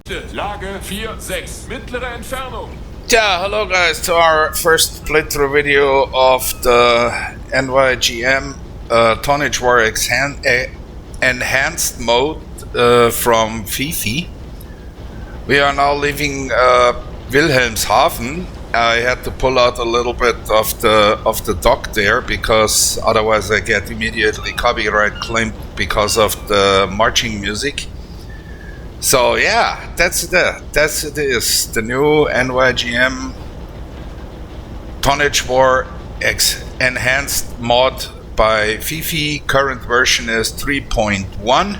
Lage 4-6, mittlere Entfernung. Yeah, hello guys to our first playthrough video of the NYGM Tonnage War Enhanced mode from FiFi. We are now leaving Wilhelmshaven. I had to pull out a little bit of the dock there because otherwise I get immediately copyright claimed because of the marching music. So yeah, that's it is the new NYGM Tonnage War Enhanced mod by FiFi. Current version is 3.1,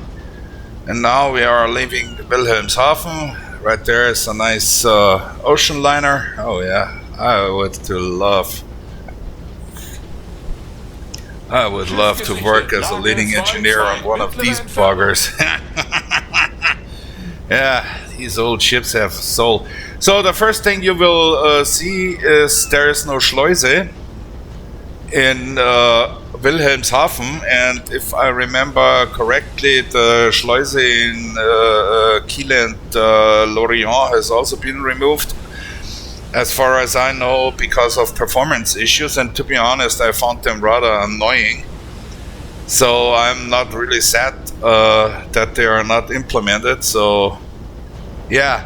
and now we are leaving Wilhelmshaven. Right there is a nice ocean liner. Oh yeah, I would love to work as a leading engineer on one of these buggers. Yeah, these old ships have soul. So the first thing you will see is there is no Schleuse in Wilhelmshaven, and if I remember correctly, the Schleuse in Kiel and Lorient has also been removed, as far as I know, because of performance issues, and to be honest, I found them rather annoying. So I'm not really sad that they are not implemented. So yeah,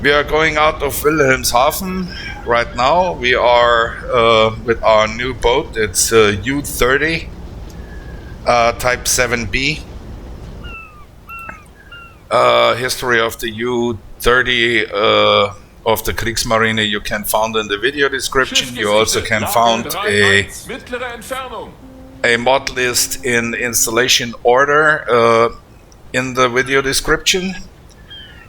we are going out of Wilhelmshaven right now. We are with our new boat. It's U30 Type 7B. History of the U30 of the Kriegsmarine you can find in the video description. You also can find a mod list in installation order in the video description.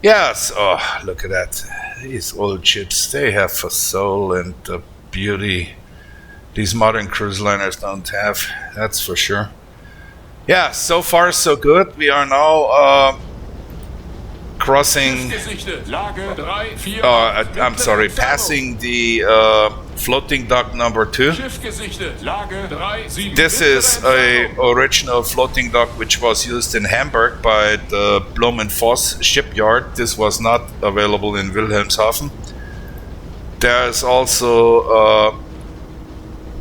Yes, oh, look at that. These old ships, they have a soul and a beauty these modern cruise liners don't have, that's for sure. Yeah, so far so good. We are now crossing, passing the floating dock number 2. This is a original floating dock which was used in Hamburg by the Blom & Voss shipyard. This was not available in Wilhelmshaven. There is also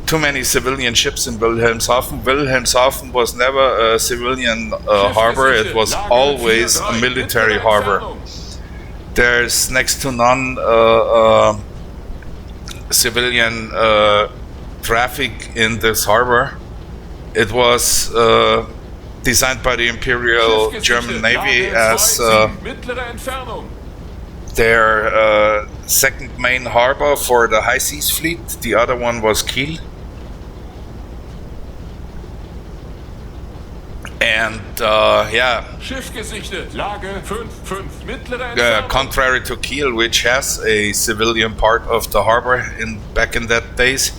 too many civilian ships in Wilhelmshaven. Wilhelmshaven was never a civilian harbor, it was always a military harbor. There's next to none civilian traffic in this harbor. It was designed by the Imperial German Navy as their second main harbor for the high seas fleet. The other one was Kiel. And yeah, contrary to Kiel, which has a civilian part of the harbor back in that days,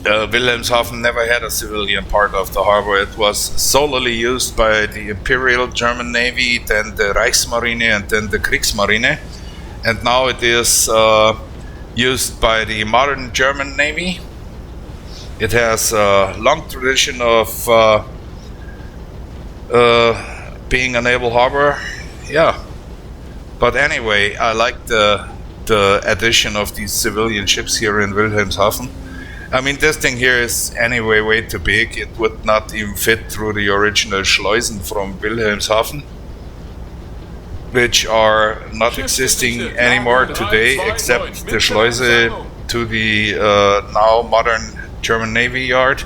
Wilhelmshaven never had a civilian part of the harbor. It was solely used by the Imperial German Navy, then the Reichsmarine, and then the Kriegsmarine. And now it is used by the modern German Navy. It has a long tradition of being a naval harbor. Yeah, but anyway, I like the addition of these civilian ships here in Wilhelmshaven. I mean, this thing here is anyway way too big. It would not even fit through the original Schleusen from Wilhelmshaven, which are not existing anymore today, except the Schleuse to the now modern German Navy yard.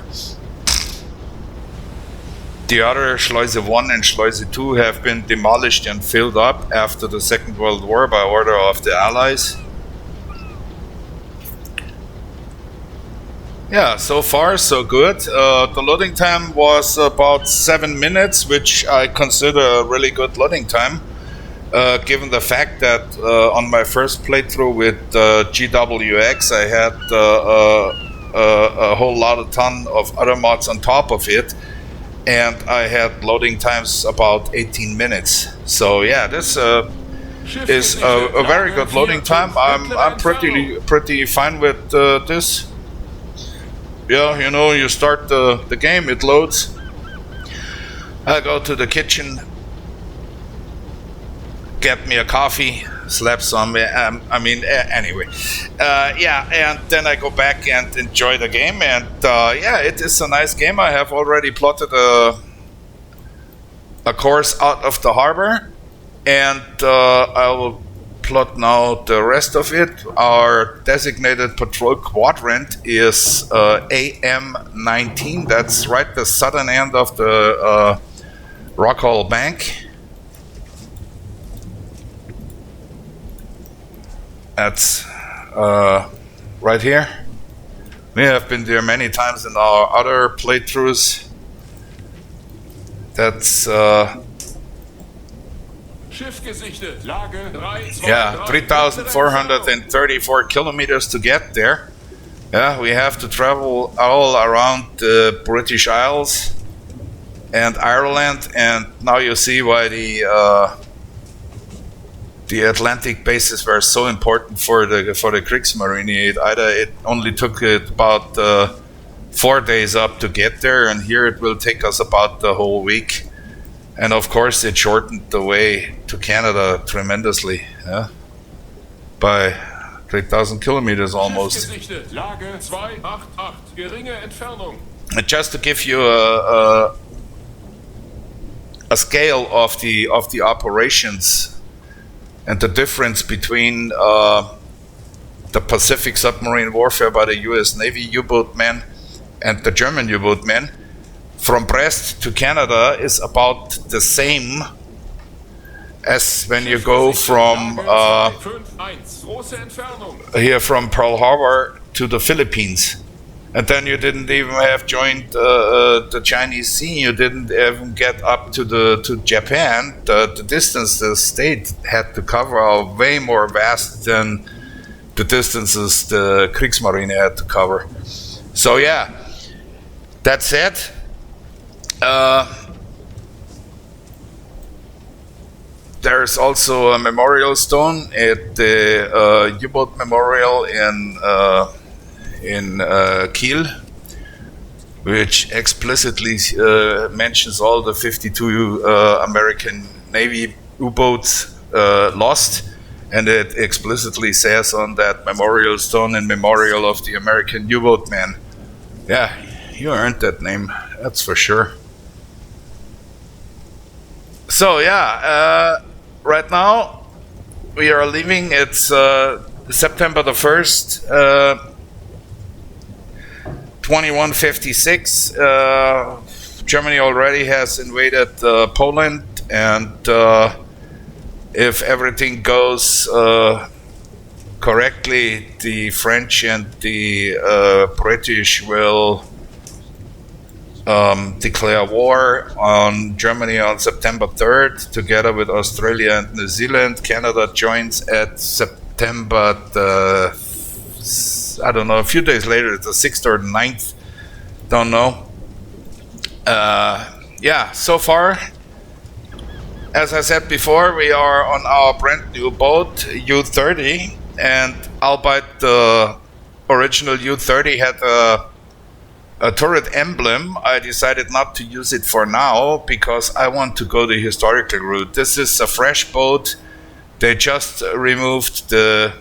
The other Schleuse 1 and Schleuse 2 have been demolished and filled up after the Second World War by order of the Allies. Yeah, so far so good. The loading time was about 7 minutes, which I consider a really good loading time, given the fact that on my first playthrough with GWX I had a whole ton of other mods on top of it, and I had loading times about 18 minutes. So yeah, this is a very good loading time. I'm pretty fine with this. Yeah, you know, you start the game, it loads. I go to the kitchen, get me a coffee, slap some. Anyway, yeah, and then I go back and enjoy the game. And yeah, it is a nice game. I have already plotted a course out of the harbor, and I will plot now the rest of it. Our designated patrol quadrant is AM19. That's right the southern end of the Rockall Bank. That's right here. We have been there many times in our other playthroughs. That's Schiff gesichtet. Lage 3, 2, yeah, 3,434 kilometers to get there. Yeah, we have to travel all around the British Isles and Ireland, and now you see why the Atlantic bases were so important for the Kriegsmarine. It only took it about 4 days up to get there, and here it will take us about the whole week. And of course, it shortened the way to Canada tremendously, yeah? By 3,000 kilometers almost. Lage 288, geringe Entfernung. And just to give you a scale of the operations and the difference between the Pacific submarine warfare by the U.S. Navy U-boat men and the German U-boat men, from Brest to Canada is about the same as when you go from here from Pearl Harbor to the Philippines. And then you didn't even have joined the Chinese Sea. You didn't even get up to Japan. The distance the state had to cover are way more vast than the distances the Kriegsmarine had to cover. So yeah, that said, there's also a memorial stone at the U-boat memorial in Kiel, which explicitly mentions all the 52 American Navy U-boats lost, and it explicitly says on that memorial stone, in memorial of the American U-boat men. Yeah, you earned that name, that's for sure. So yeah, right now we are leaving. It's September the 1st, 2156. Germany already has invaded Poland, and if everything goes correctly, the French and the British will declare war on Germany on September 3rd, together with Australia and New Zealand. Canada joins at September the, I don't know, a few days later, the 6th or 9th, don't know. Yeah, so far, as I said before, we are on our brand new boat, U-30, and albeit the original U-30 had a turret emblem, I decided not to use it for now because I want to go the historical route. This is a fresh boat. They just removed the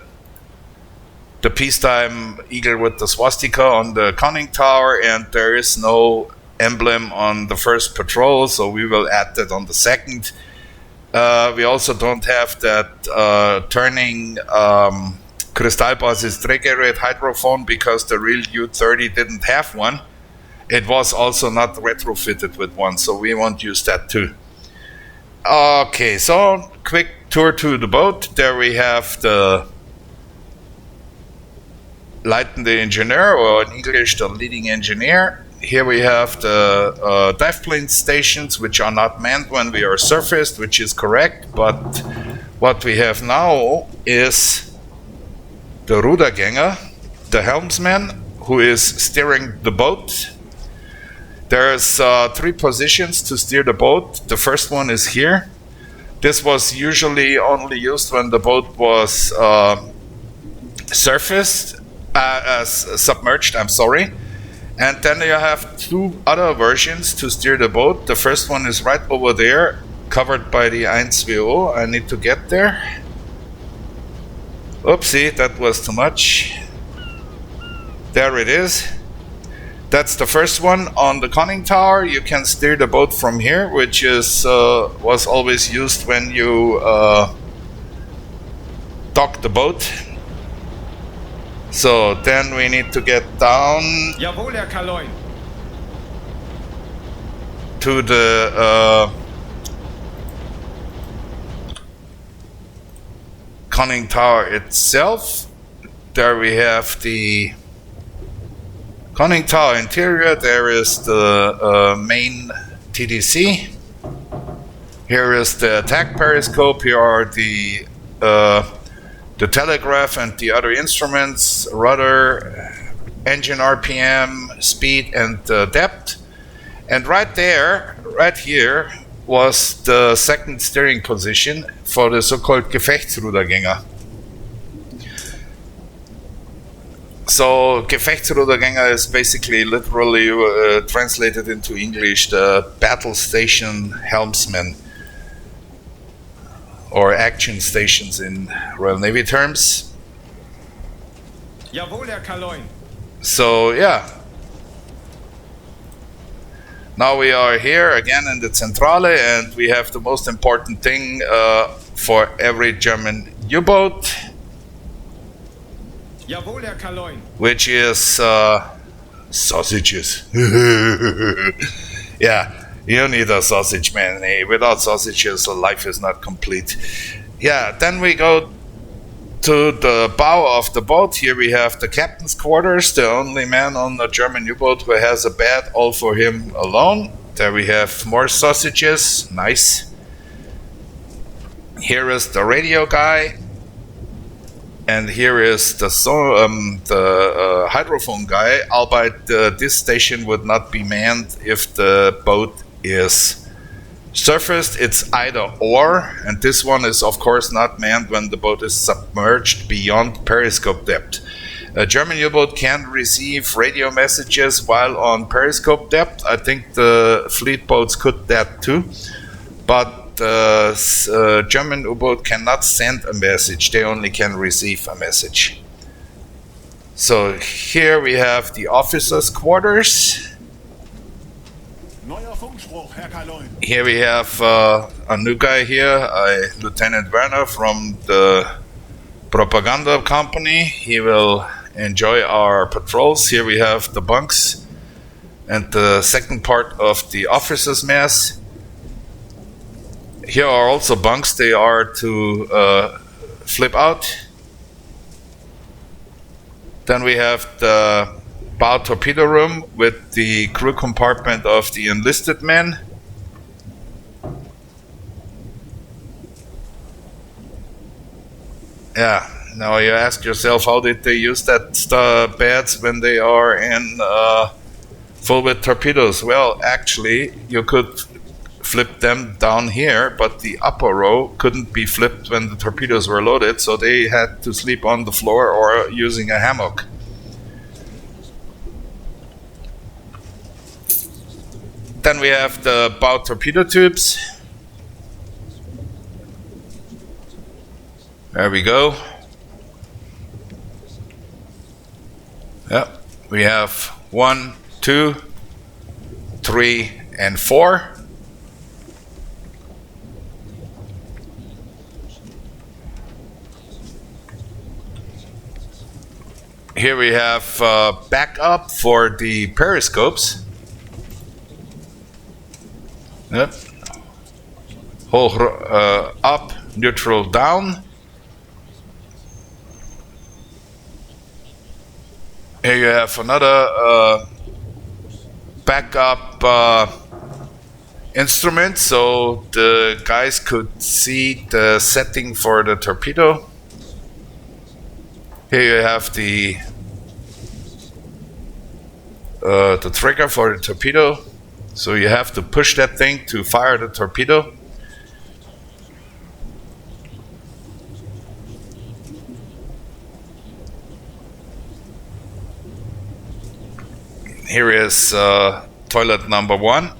peacetime eagle with the swastika on the conning tower, and there is no emblem on the first patrol, so we will add that on the second. We also don't have that turning Kristallbasis Trägerät hydrophone because the real U-30 didn't have one. It was also not retrofitted with one, so we won't use that too. Okay, so quick tour to the boat. There we have the leitende Ingenieur, or in English, the leading engineer. Here we have the dive plane stations, which are not manned when we are surfaced, which is correct, but what we have now is the Rudergänger, the helmsman, who is steering the boat. There's 3 positions to steer the boat. The first one is here. This was usually only used when the boat was submerged, I'm sorry. And then you have 2 other versions to steer the boat. The first one is right over there, covered by the 120. I need to get there. Oopsie, that was too much. There it is. That's the first one. On the conning tower, you can steer the boat from here, which is was always used when you dock the boat. So then we need to get down Jawohl, Herr Kaloin. to the conning tower itself. There we have the conning tower interior. There is the main TDC. Here is the attack periscope. Here are the telegraph and the other instruments, rudder, engine RPM, speed, and depth. And right there, right here, was the second steering position for the so-called Gefechtsrudergänger. So Gefechtsrudergänger is basically literally translated into English the battle station helmsman, or action stations in Royal Navy terms. Jawohl, Herr Kaloin. So yeah. Now we are here again in the Zentrale, and we have the most important thing for every German U-boat, Jawohl, Herr Kaloin. which is sausages. Yeah, you need a sausage, man. Without sausages, life is not complete. Yeah, then we go to the bow of the boat. Here we have the captain's quarters, the only man on the German U-boat who has a bed all for him alone. There we have more sausages, nice. Here is the radio guy, and here is the hydrophone guy. Albeit this station would not be manned if the boat is surfaced. It's either or, and this one is of course not manned when the boat is submerged beyond periscope depth. A German U-boat can receive radio messages while on periscope depth. I think the fleet boats could that too, but German U-boat cannot send a message, they only can receive a message. So here we have the officers' quarters. Here we have a new guy here, Lieutenant Werner from the propaganda company. He will enjoy our patrols. Here we have the bunks and the second part of the officers' mess. Here are also bunks. They are to flip out. Then we have the bow torpedo room with the crew compartment of the enlisted men. Yeah, now you ask yourself, how did they use that beds when they are in full with torpedoes? Well, actually, you could flip them down here, but the upper row couldn't be flipped when the torpedoes were loaded, so they had to sleep on the floor or using a hammock. Then we have the bow torpedo tubes. There we go. Yep, we have 1, 2, 3, and 4. Here we have backup for the periscopes. Yep. Hoog up, neutral down. Here you have another backup instrument, so the guys could see the setting for the torpedo. Here you have the trigger for the torpedo, so you have to push that thing to fire the torpedo. Here is toilet number 1.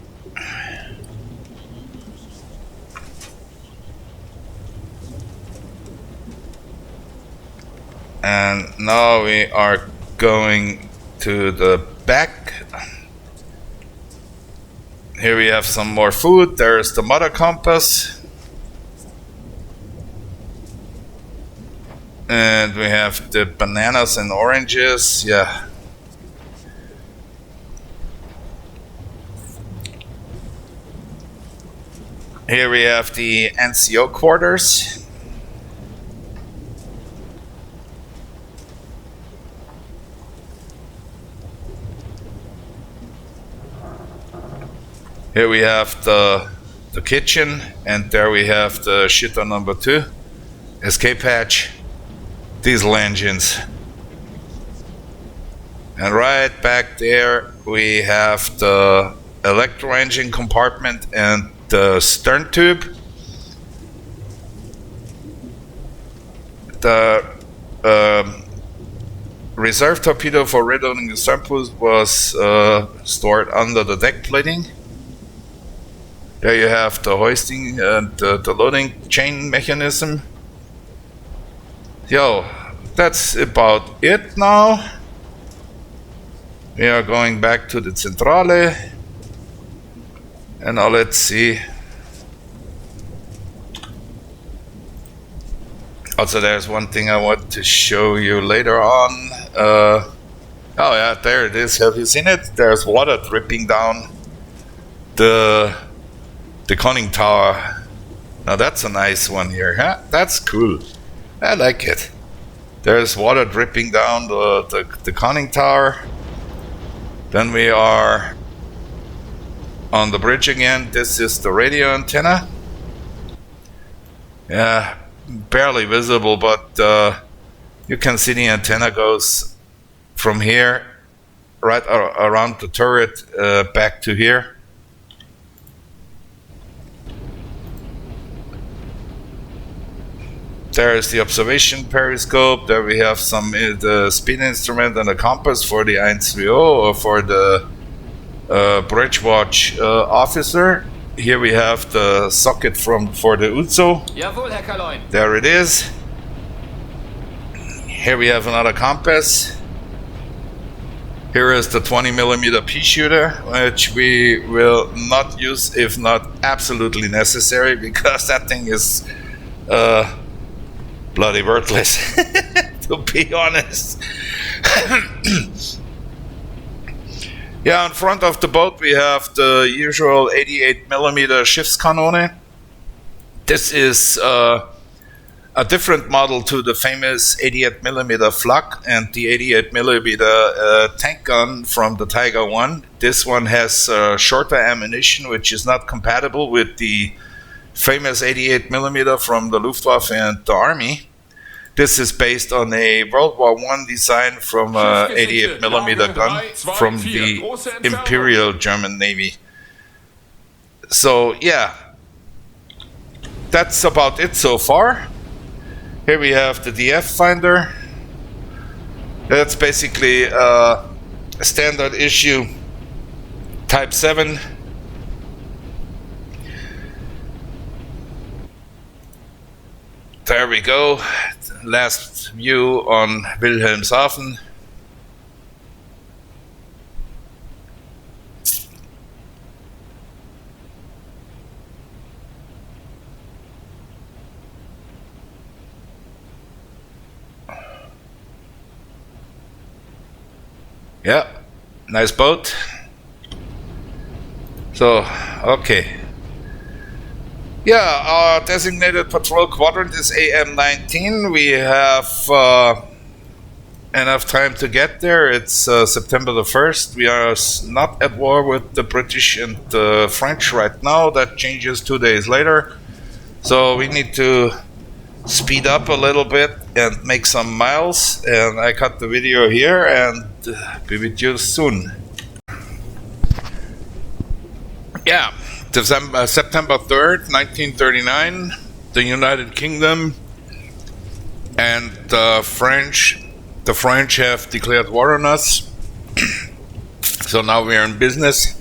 And now we are going to the back. Here we have some more food. There's the mother compass. And we have the bananas and oranges. Yeah. Here we have the NCO quarters. Here we have the kitchen, and there we have the shitter number 2, escape hatch, diesel engines. And right back there we have the electro engine compartment and the stern tube. The reserve torpedo for reloading the stern boost was stored under the deck plating. There you have the hoisting and the loading chain mechanism. Yo, that's about it now. We are going back to the Centrale. And now let's see. Also, there's one thing I want to show you later on. Oh yeah, there it is. Have you seen it? There's water dripping down the conning tower. Now that's a nice one here, huh? That's cool. I like it. There's water dripping down the conning tower. Then we are on the bridge again. This is the radio antenna. Yeah, barely visible, but you can see the antenna goes from here right around the turret back to here. There is the observation periscope. There we have the speed instrument and a compass for the 130 or for the bridge watch officer. Here we have the socket for the UZO. Jawohl, Herr Kaloin. There it is. Here we have another compass. Here is the 20mm pea shooter, which we will not use if not absolutely necessary, because that thing is bloody worthless, to be honest. Yeah, in front of the boat we have the usual 88mm Schiffskanone. This is a different model to the famous 88mm flak and the 88mm tank gun from the Tiger 1. This one has shorter ammunition, which is not compatible with the famous 88mm from the Luftwaffe and the Army. This is based on a World War I design from a 88mm gun from the Imperial German Navy. So yeah, that's about it so far. Here we have the DF finder. That's basically a standard issue Type 7. There we go. Last view on Wilhelmshaven. Yeah, nice boat. So, okay. Yeah, our designated patrol quadrant is AM19. We have enough time to get there. It's September the 1st. We are not at war with the British and the French right now. That changes 2 days later. So we need to speed up a little bit and make some miles. And I cut the video here and be with you soon. Yeah. September 3rd, 1939, the United Kingdom and the French have declared war on us. So now we are in business.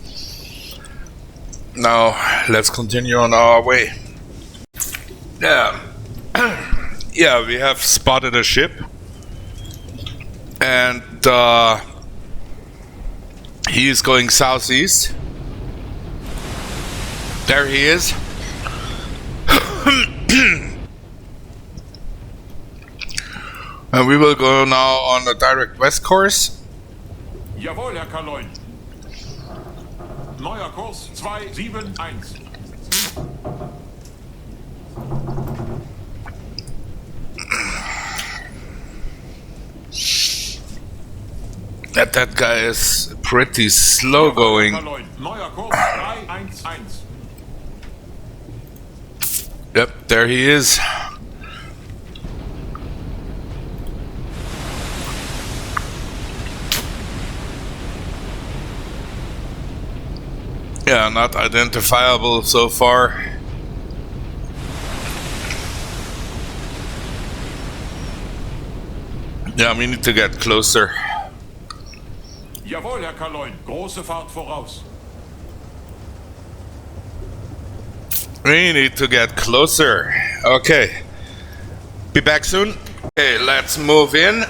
Now let's continue on our way. Yeah, yeah, we have spotted a ship. And he is going southeast. There he is. And we will go now on a direct west course. Jawohl, Herr Kaloin. Neuer Kurs 271. That guy is pretty slow going. Neuer Kurs 311. Yep, there he is. Yeah, not identifiable so far. Yeah, we need to get closer. Jawohl, Herr Kaloin. Große Fahrt voraus. We need to get closer. Okay. Be back soon. Okay, let's move in.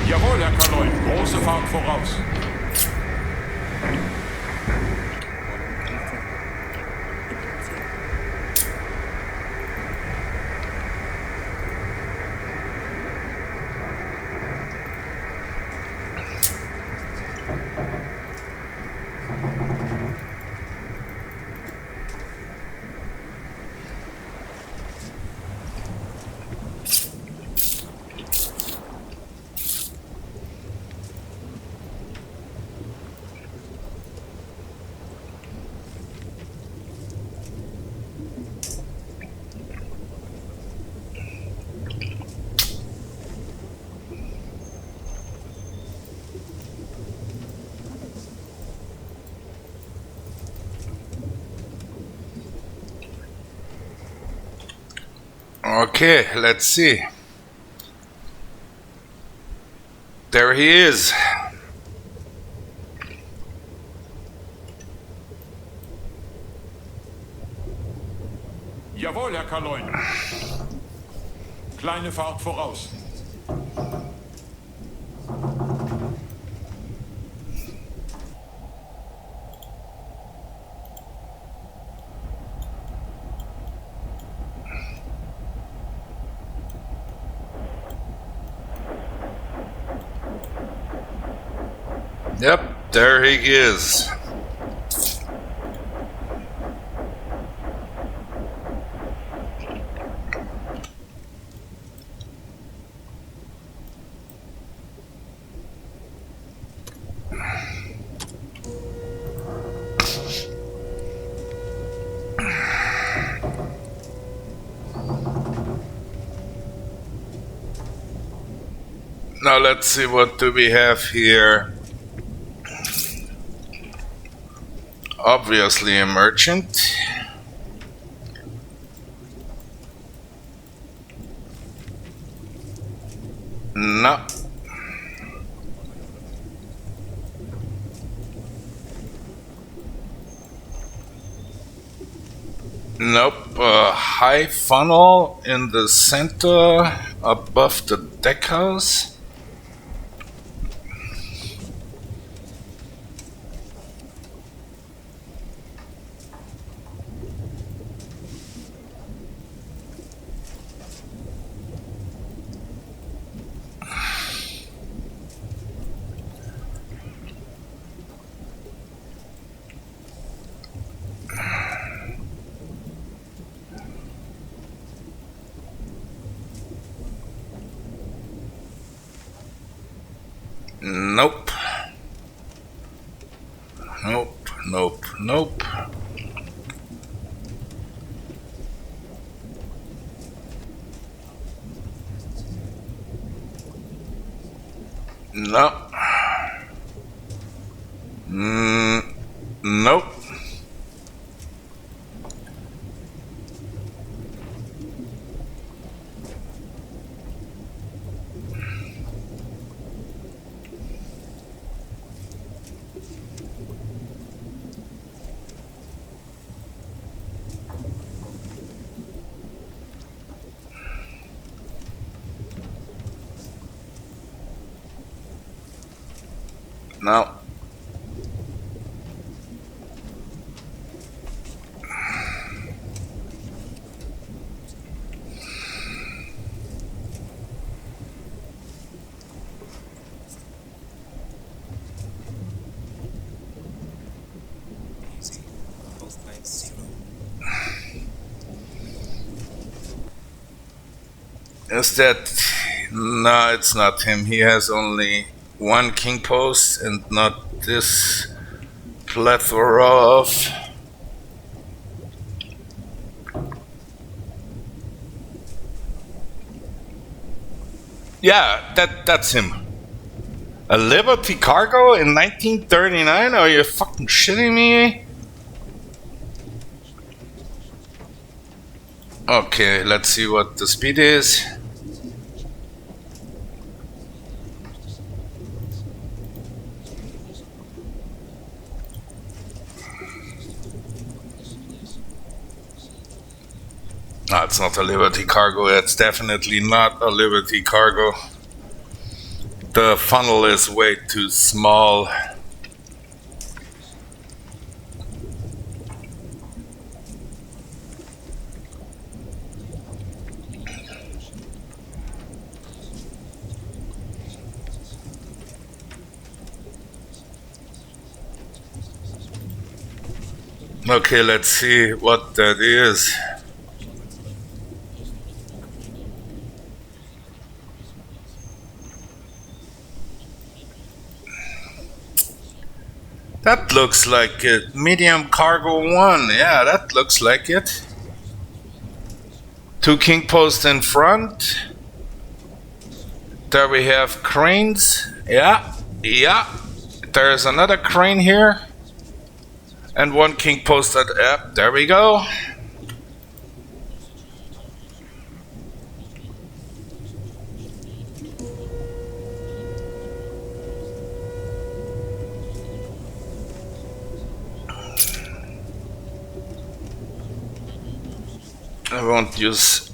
Jawohl, Herr Kaloin. Große Fahrt voraus. Okay, let's see. There he is. Jawohl, Herr Kaloin. Kleine Fahrt voraus. Yep, there he is. Now let's see, what do we have here? Obviously a merchant. No. Nope. A high funnel in the center above the deck house. Nope. Nope, nope, nope. No. Nope. No. Is that... No, it's not him. He has only one king post and not this plethora of... Yeah, that's him. A Liberty cargo in 1939? Are you fucking shitting me? Okay, let's see what the speed is. No, it's not a Liberty cargo. It's definitely not a Liberty cargo. The funnel is way too small. Okay, let's see what that is. That looks like it. Medium cargo 1. Yeah, that looks like it. 2 king posts in front. There we have cranes. Yeah. There's another crane here. And 1 king post at... Yep, there we go. I won't use...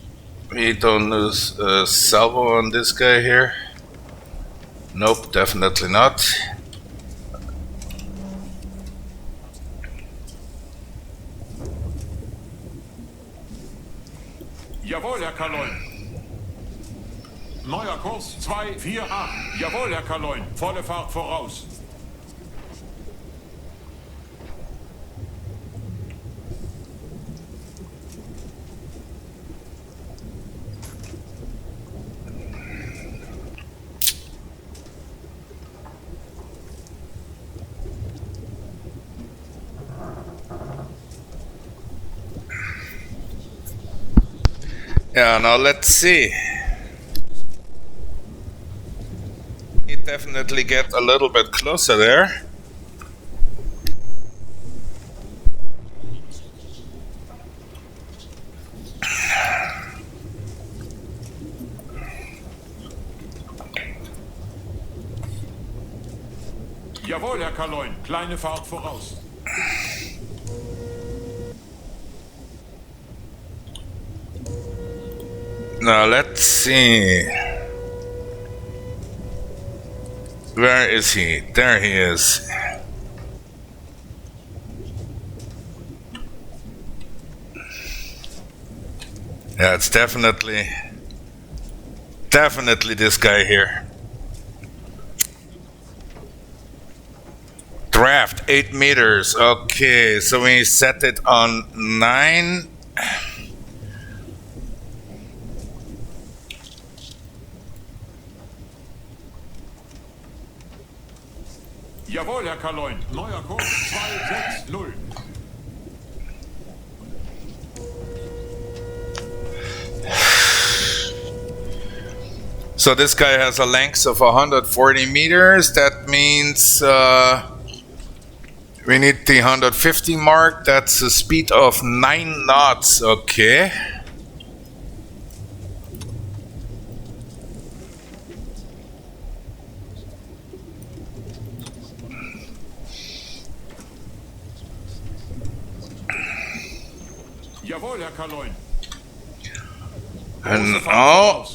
We don't use salvo on this guy here. Nope, definitely not. Jawohl, Herr Kaloin. Neuer Kurs 248. Jawohl, Herr Kaloin. Volle Fahrt voraus. Yeah, now let's see. We definitely get a little bit closer there. Jawohl, Herr Kaloin. Kleine Fahrt voraus. Now let's see. Where is he? There he is. Yeah, it's definitely this guy here. Draft 8 meters. Okay, so we set it on 9. Jawohl, Herr Kaloin. Neuer Kurs 260. So this guy has a length of 140 meters. That means we need the 150 mark. That's a speed of 9 knots. Okay. Jawohl, Herr Kaloin. And oh.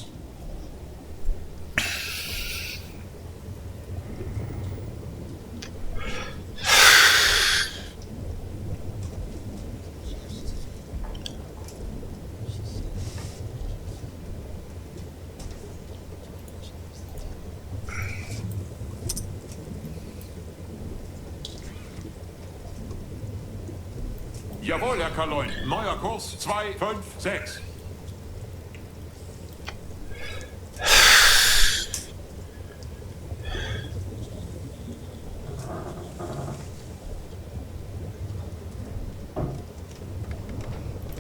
Jawohl, Herr Kaloin. Neuer Kurs 256.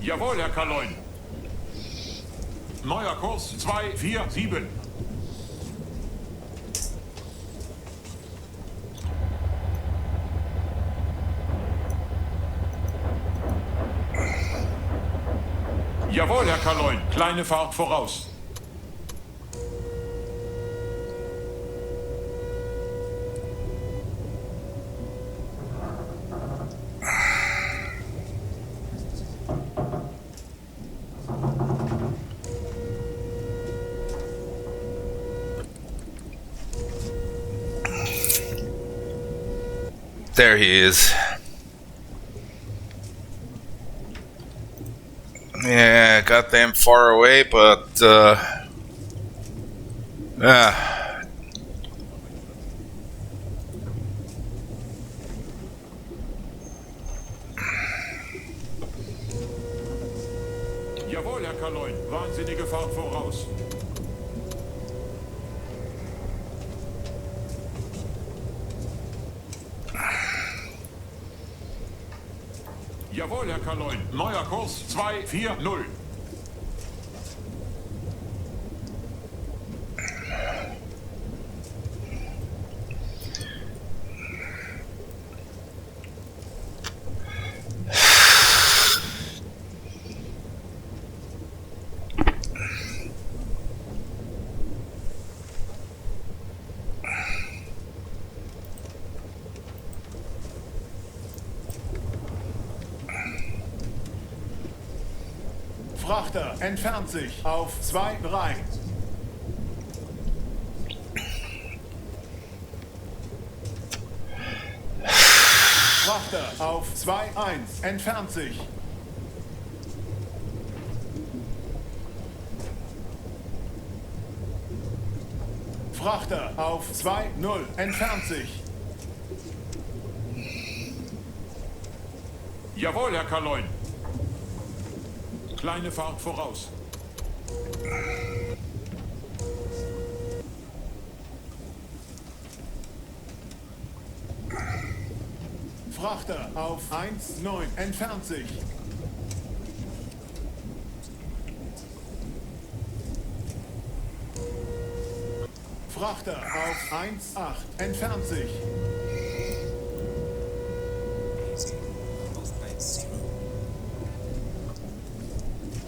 Jawohl, Herr Kaloin. Neuer Kurs 247. Jawohl, Herr Kaloin. Kleine Fahrt voraus. There he is. Yeah, got them far away, but Jawohl, Herr Kaloin. Wahnsinnige Fahrt voraus. Jawohl, Herr Kaloin. Neuer Kurs 240. Frachter entfernt sich auf 2-3. Frachter auf 2-1 entfernt sich. Frachter auf 2-0 entfernt sich. Jawohl, Herr Kaloin. Kleine Fahrt voraus. Frachter auf 1-9 entfernt sich. Frachter auf 1-8 entfernt sich.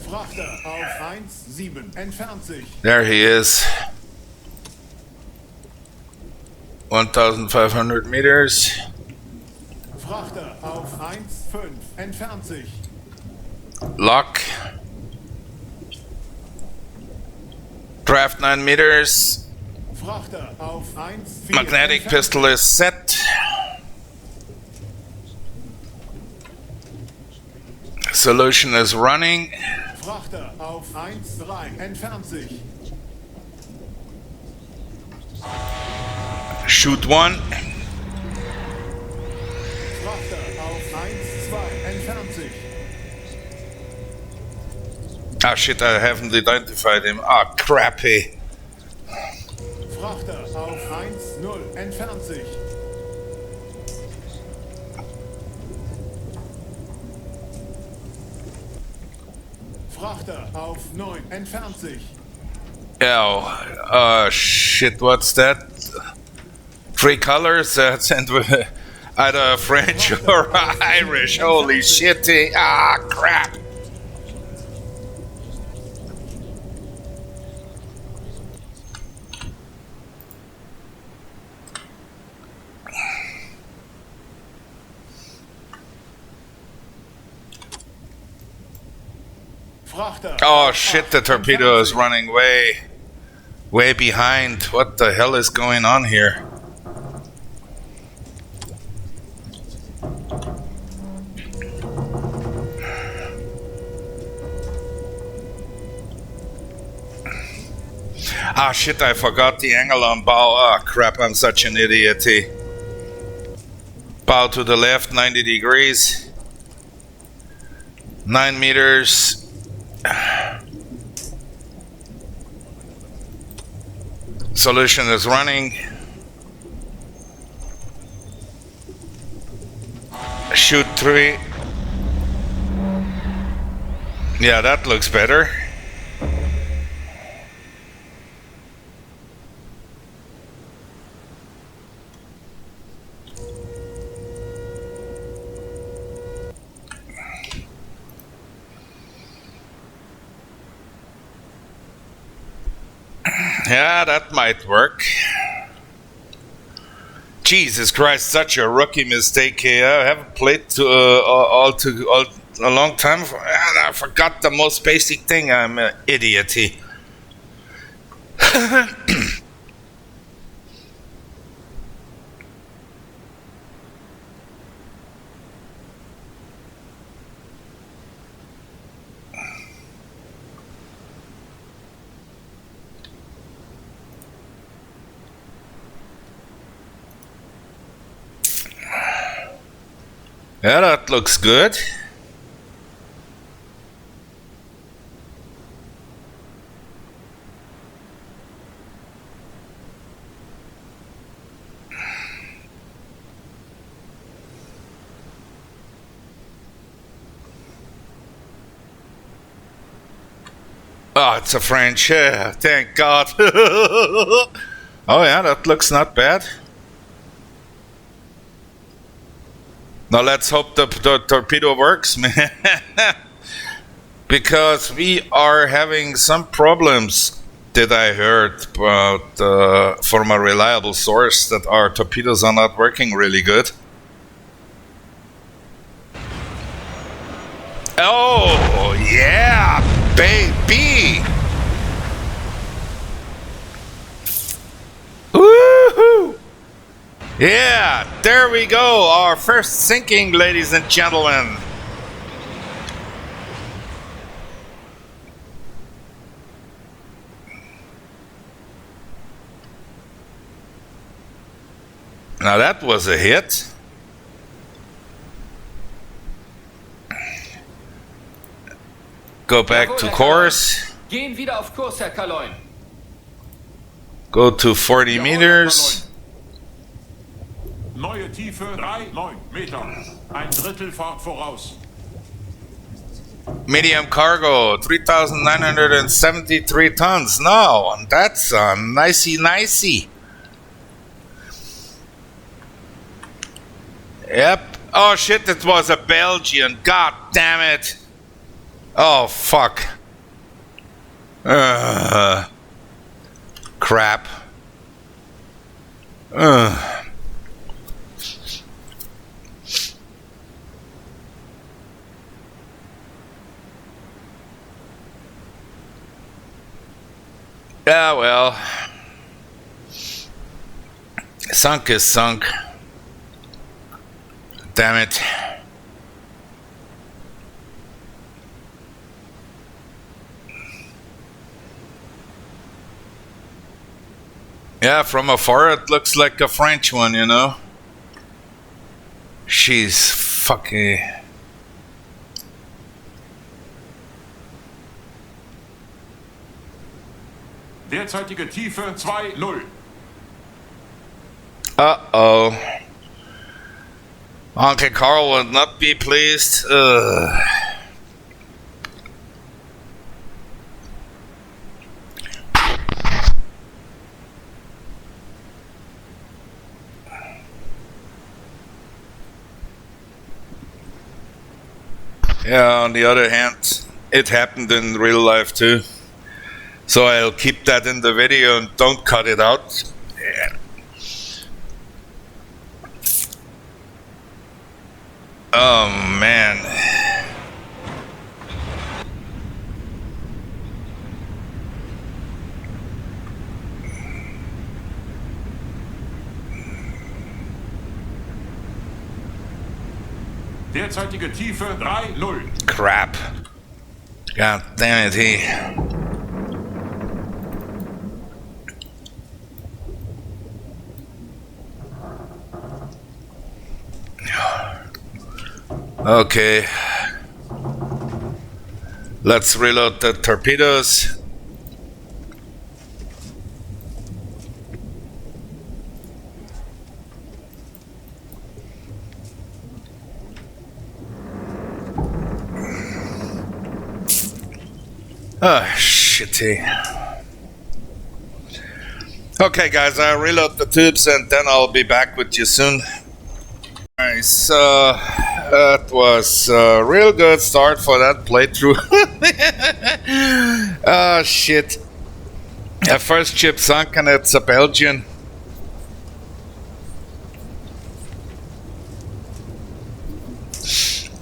Frachter auf 1-7 entfernt sich. there he is. 1,500 meters. Frachter auf 1-5 entfernt sich. Lock. Draft 9 meters. Frachter auf 1-4 Magnetic pistol is set. Solution is running. Frachter auf 1-3 entfernt sich. Shoot one. Frachter auf 1-2 entfernt sich. Ah shit, I haven't identified him. Ah, crappy. Frachter auf 1-0 entfernt sich. Frachter auf 9 entfernt sich. Oh, shit, what's that? 3 colors? That's either French or Irish. Holy shit. Ah, crap. Frachter Oh shit, the torpedo is running way behind. What the hell is going on here? Ah shit, I forgot the angle on bow. Ah crap, I'm such an idiot. Bow to the left, 90 degrees. 9 meters. Solution is running. Shoot 3. Yeah, that looks better. Yeah, that might work. Jesus Christ, such a rookie mistake here. I haven't played a long time, and I forgot the most basic thing. I'm an idiot. Yeah, that looks good. Oh, it's a French. Yeah, thank God. Oh yeah, that looks not bad. Now let's hope the torpedo works, man. Because we are having some problems that I heard about from a reliable source that our torpedoes are not working really good. Oh, yeah, baby! Woohoo! Yeah, there we go, our first sinking, ladies and gentlemen. Now that was a hit. Go back to course. Gehen wieder auf Kurs, Herr Kaloin. Go to 40 meters. Neue Tiefe 3,9 Meter. Ein Drittel Fahrt voraus. Medium cargo, 3,973 tons. No, that's a nicey. Yep. Oh shit, it was a Belgian. God damn it. Oh fuck. Crap. Yeah, well. Sunk is sunk. Damn it. Yeah, from afar it looks like a French one, you know. She's fucking... Derzeitige Tiefe 2,0. Uh-oh. Uncle Carl will not be pleased. Yeah, on the other hand, it happened in real life too. So I'll keep that in the video and don't cut it out. Yeah. Oh man. Derzeitige Tiefe 3,0. Crap. God damn it, he. Okay. Let's reload the torpedoes. Ah, shitty. Okay, guys, I'll reload the tubes and then I'll be back with you soon. Nice. That was a real good start for that playthrough. Oh, shit. The first ship sunk and it's a Belgian.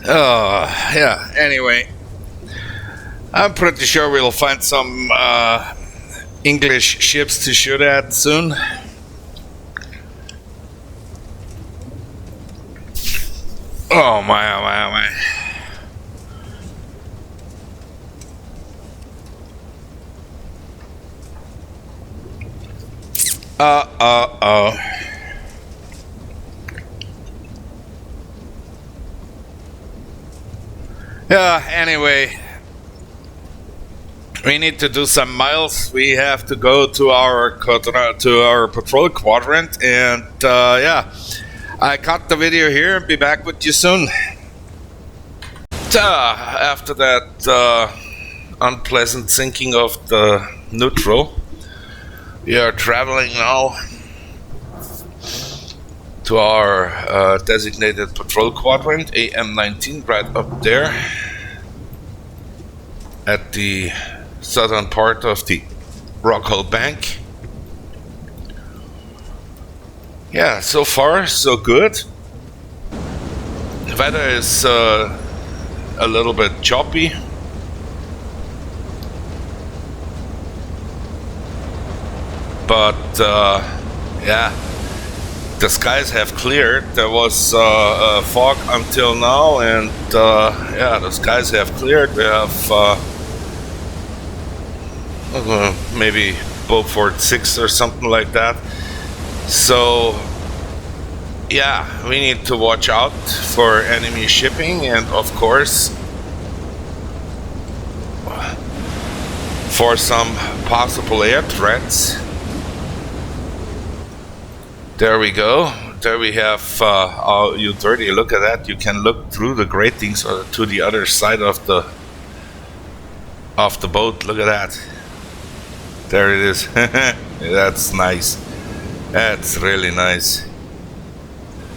Oh, yeah, anyway. I'm pretty sure we'll find some English ships to shoot at soon. Oh my, oh my, oh my. Oh. Yeah, anyway. We need to do some miles. We have to go to our patrol quadrant, and yeah, I cut the video here and be back with you soon. After that unpleasant sinking of the neutral, we are traveling now to our designated patrol quadrant, AM19, right up there at the southern part of the Rockhull Bank. Yeah, so far so good. The weather is a little bit choppy, but yeah, the skies have cleared. There was fog until now, and yeah, the skies have cleared. We have maybe Beaufort 6 or something like that. So yeah, we need to watch out for enemy shipping, and of course for some possible air threats. There we go. There we have U-30. Look at that. You can look through the gratings or to the other side of the boat. Look at that. There it is. That's nice. That's really nice.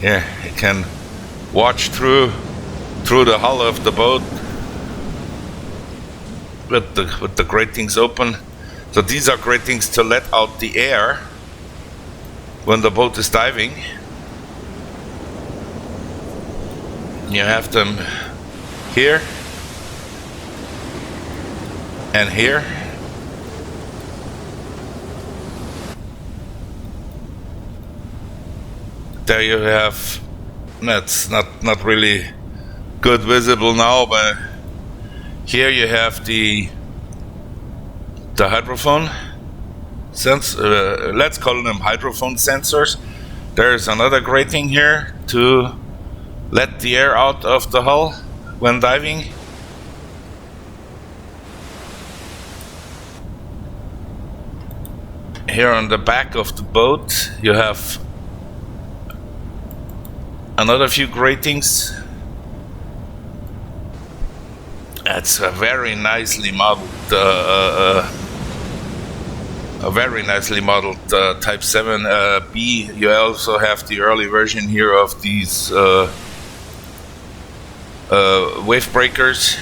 Yeah, you can watch through the hull of the boat with the gratings open. So these are gratings to let out the air when the boat is diving. You have them here and here. There you have, that's not really good visible now, but here you have the hydrophone let's call them hydrophone sensors. There's another grating here to let the air out of the hull when diving. Here on the back of the boat you have another few gratings. That's a very nicely modeled Type 7B. You also have the early version here of these wave breakers.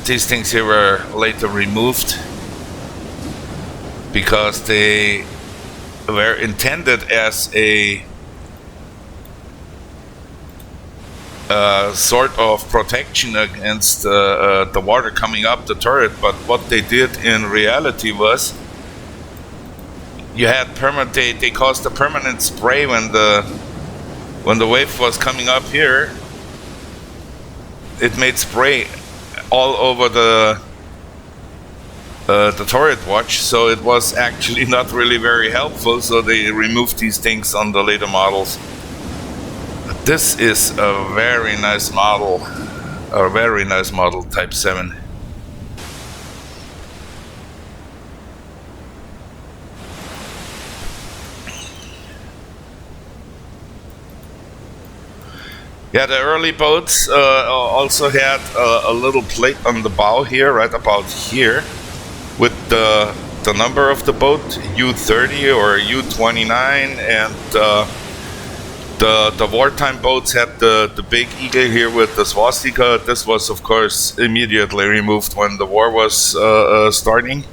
These things here were later removed because they were intended as a sort of protection against the water coming up the turret, but what they did in reality was you had they caused a permanent spray when the wave was coming up here. It made spray all over the turret watch, so it was actually not really very helpful, so they removed these things on the later models. But This is a very nice model, Type 7. Yeah, the early boats also had a little plate on the bow here, right about here, with the number of the boat, U30 or U29, and the wartime boats had the big eagle here with the swastika. This was, of course, immediately removed when the war was starting.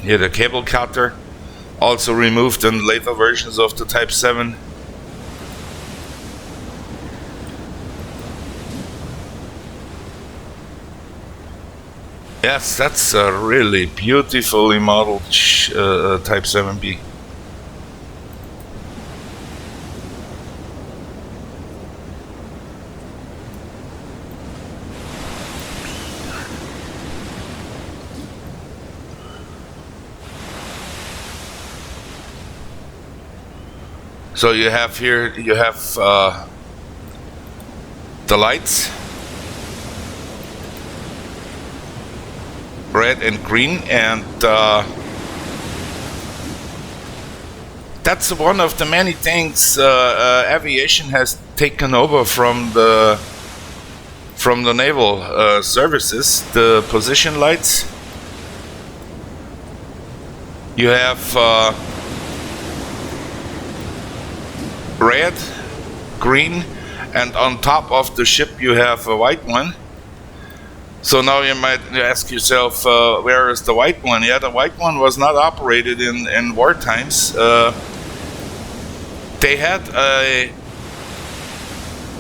Here the cable cutter, also removed in later versions of the Type 7. Yes, that's a really beautifully modeled Type 7B. So you have here, the lights, red and green, and that's one of the many things aviation has taken over from the naval services. The position lights. You have red, green, and on top of the ship you have a white one. So now you might ask yourself, where is the white one? Yeah, the white one was not operated in war times. They had a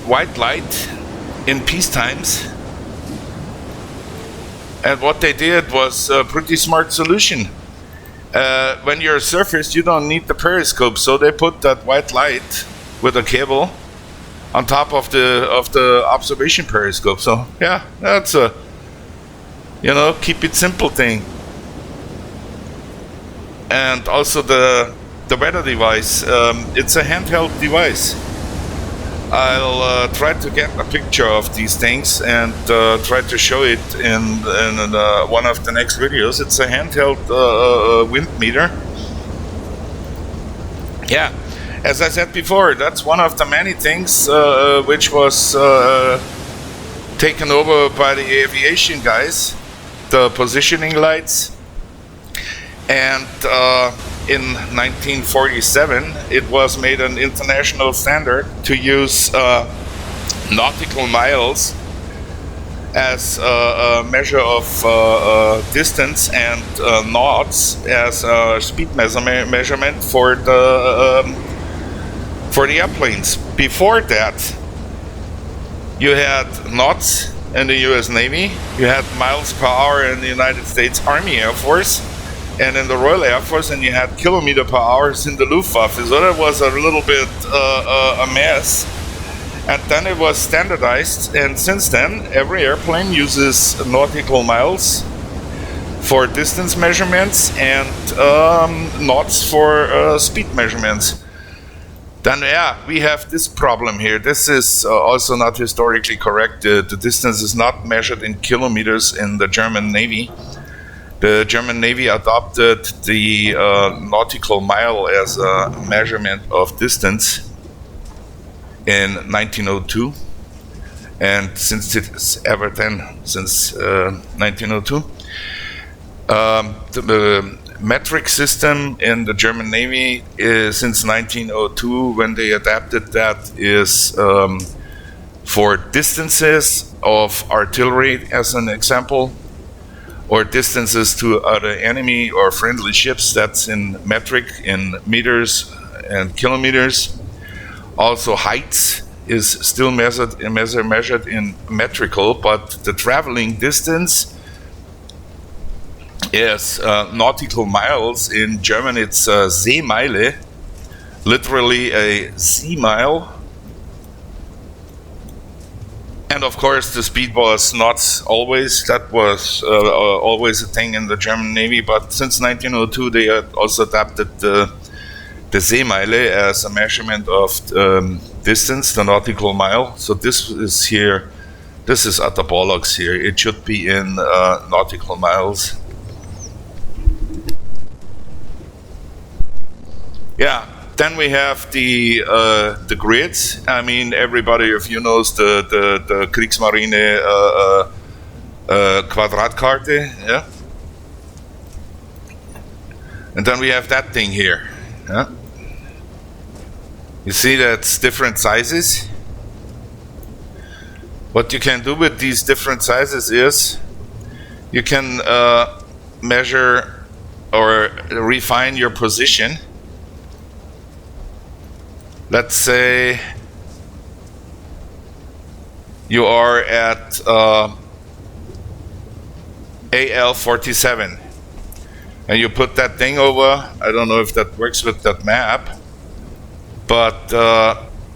white light in peace times, and what they did was a pretty smart solution. When you're surfaced, you don't need the periscope, so they put that white light with a cable on top of the observation periscope. So yeah, that's a keep it simple thing. And also the weather device. It's a handheld device. I'll try to get a picture of these things and try to show it in one of the next videos. It's a handheld wind meter. Yeah, as I said before, that's one of the many things which was taken over by the aviation guys, the positioning lights. And in 1947, it was made an international standard to use nautical miles as a measure of distance and knots as a speed measurement for the airplanes. Before that, you had knots in the US Navy, you had miles per hour in the United States Army Air Force, and in the Royal Air Force, and you had kilometer per hour in the Luftwaffe. So that was a little bit a mess. And then it was standardized, and since then every airplane uses nautical miles for distance measurements and knots for speed measurements. Then yeah, we have this problem here. This is also not historically correct. The distance is not measured in kilometers in the German Navy. The German Navy adopted the nautical mile as a measurement of distance in 1902, and since it's ever then, since 1902, the metric system in the German Navy is since 1902, when they adapted that, is for distances of artillery, as an example, or distances to other enemy or friendly ships. That's in metric, in meters and kilometers. Also, heights is still measured in metrical, but the traveling distance is nautical miles. In German, it's Seemeile, literally a sea mile. And of course, the speed was not always. That was always a thing in the German Navy. But since 1902, they had also adapted the Seemeile as a measurement of distance, the nautical mile. So this is here. This is utter bollocks here. It should be in nautical miles. Yeah. Then we have the grids. I mean, everybody of you knows the Kriegsmarine Quadratkarte, yeah. And then we have that thing here. Yeah. You see that's different sizes. What you can do with these different sizes is you can measure or refine your position. Let's say you are at AL47 and you put that thing over. I don't know if that works with that map, but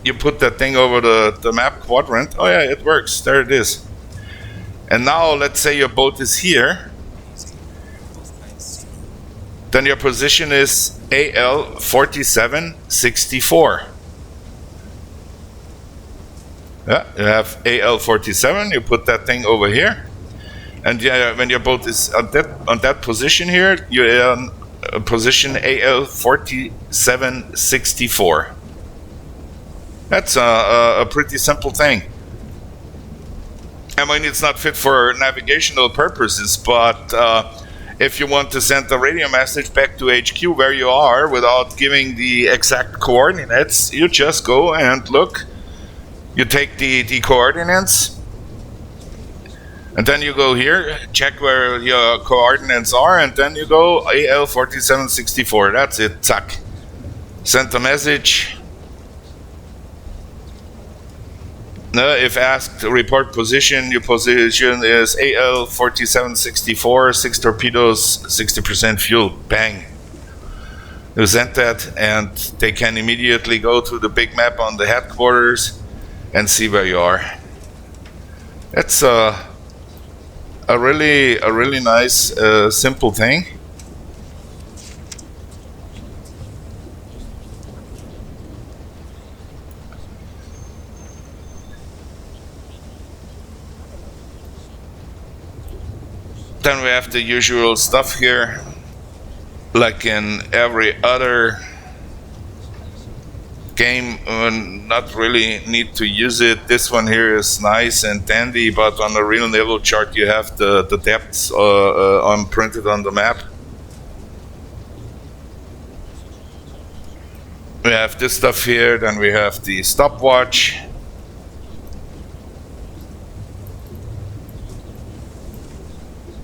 you put that thing over the map quadrant. Oh yeah, it works. There it is. And now let's say your boat is here. Then your position is AL4764. Yeah, you have AL47, you put that thing over here, and yeah, when your boat is on that position here, you're on position AL4764. That's a pretty simple thing. I mean, it's not fit for navigational purposes, but if you want to send the radio message back to HQ where you are without giving the exact coordinates, you just go and look. You take the coordinates, and then you go here, check where your coordinates are, and then you go AL4764. That's it. Zack. Send the message. If asked, report position. Your position is AL4764, 6 torpedoes, 60% fuel. Bang. You send that, and they can immediately go to the big map on the headquarters and see where you are. It's a really nice, simple thing. Then we have the usual stuff here, like in every other game. Not really need to use it. This one here is nice and dandy, but on the real naval chart you have the depths printed on the map. We have this stuff here, then we have the stopwatch.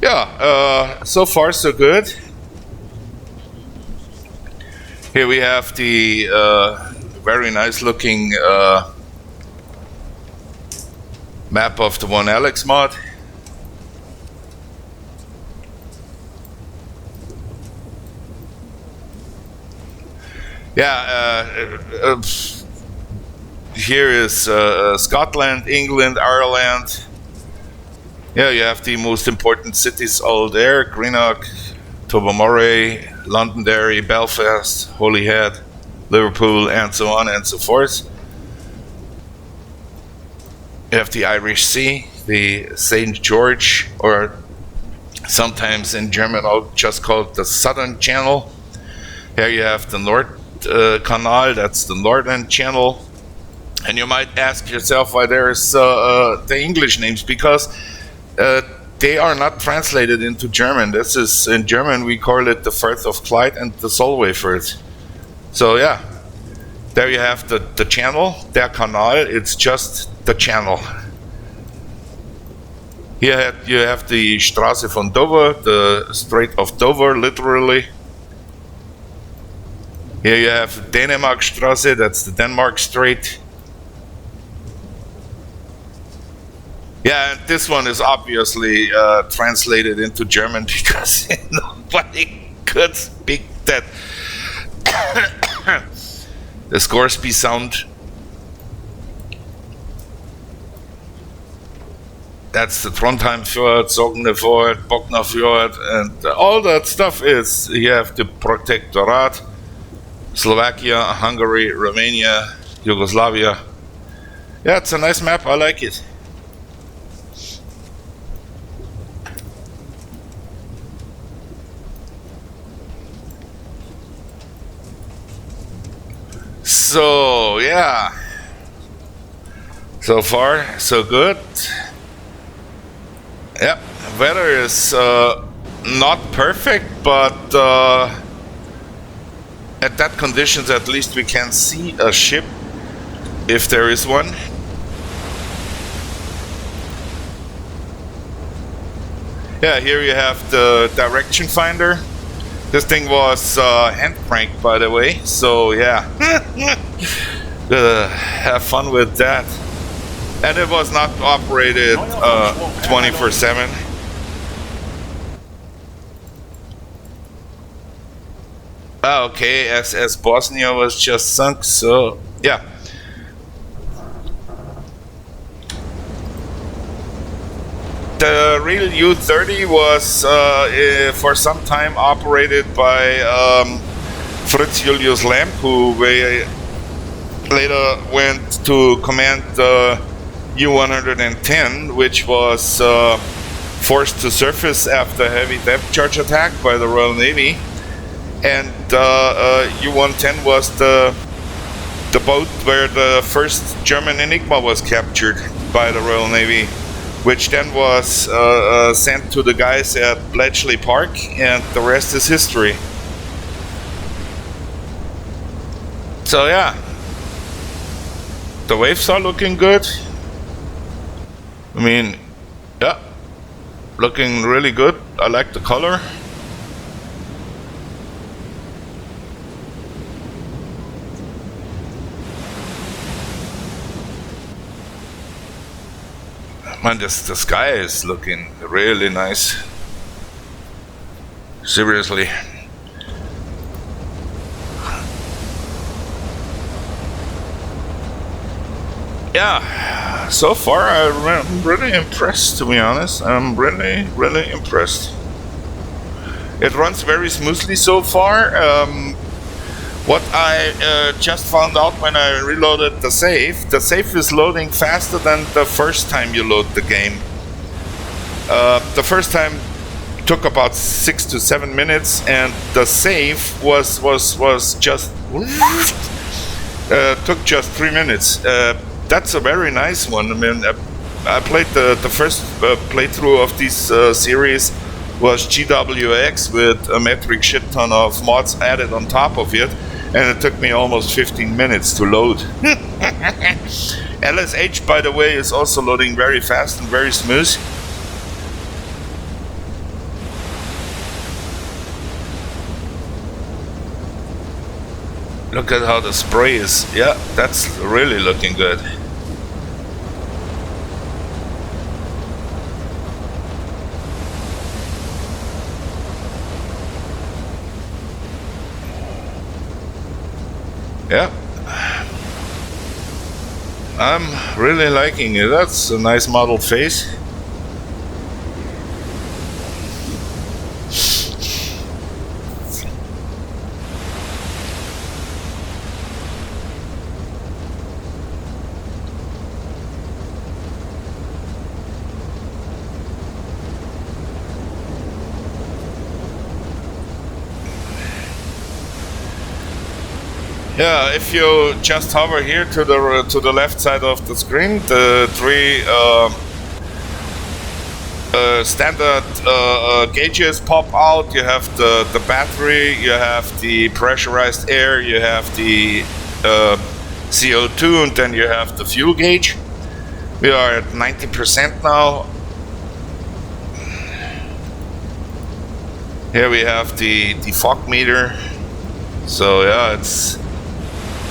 Yeah, so far so good. Here we have the very nice looking map of the One Alex mod. Yeah, here is Scotland, England, Ireland. Yeah, you have the most important cities all there: Greenock, Tobermory, Londonderry, Belfast, Holyhead, Liverpool, and so on and so forth. You have the Irish Sea, the St. George, or sometimes in German I'll just call it the Southern Channel. Here you have the North Canal, that's the Northern Channel. And you might ask yourself why there's the English names, because they are not translated into German. This is, in German we call it the Firth of Clyde and the Solway Firth. So yeah, there you have the channel, der Kanal, it's just the channel. Here you have the Straße von Dover, the Strait of Dover, literally. Here you have Dänemarkstraße, that's the Denmark Strait. Yeah, and this one is obviously translated into German because nobody could speak that. The Scoresby sound. That's the Trondheim Fjord, Sogne Fjord, Bokna Fjord, and all that stuff is, you have the Protectorate, Slovakia, Hungary, Romania, Yugoslavia. Yeah, it's a nice map, I like it. So, yeah. So far, so good. Yeah, weather is not perfect, but at that conditions at least we can see a ship, if there is one. Yeah, here you have the direction finder. This thing was hand cranked, by the way, so yeah. Have fun with that. And it was not operated 24/7. Okay, SS Bosnia was just sunk, so yeah. The real U-30 was for some time operated by Fritz Julius Lamp, who later went to command the U-110, which was forced to surface after a heavy depth charge attack by the Royal Navy. And U-110 was the boat where the first German Enigma was captured by the Royal Navy, which then was sent to the guys at Bletchley Park, and the rest is history. So yeah, the waves are looking good. I mean, yeah, looking really good. I like the color. Man, the sky is looking really nice. Seriously. Yeah, so far I'm really impressed, to be honest. I'm really, really impressed. It runs very smoothly so far. What I just found out when I reloaded the save is loading faster than the first time you load the game. The first time took about 6 to 7 minutes, and the save was just took just 3 minutes. That's a very nice one. I mean, I played the first playthrough of this series was GWX with a metric shit ton of mods added on top of it, and it took me almost 15 minutes to load. LSH, by the way, is also loading very fast and very smooth. Look at how the spray is. Yeah, that's really looking good. Yeah, I'm really liking it. That's a nice model face. Yeah, if you just hover here to the left side of the screen, the three standard gauges pop out. You have the battery, you have the pressurized air, you have the CO2, and then you have the fuel gauge. We are at 90% now. Here we have the fog meter. So yeah, it's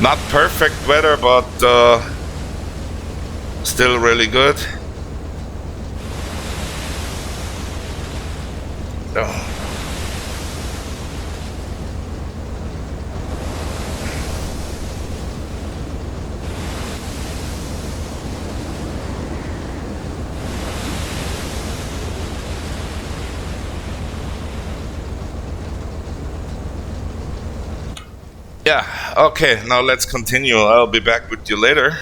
not perfect weather, but still really good. Oh. Yeah, okay, now let's continue. I'll be back with you later.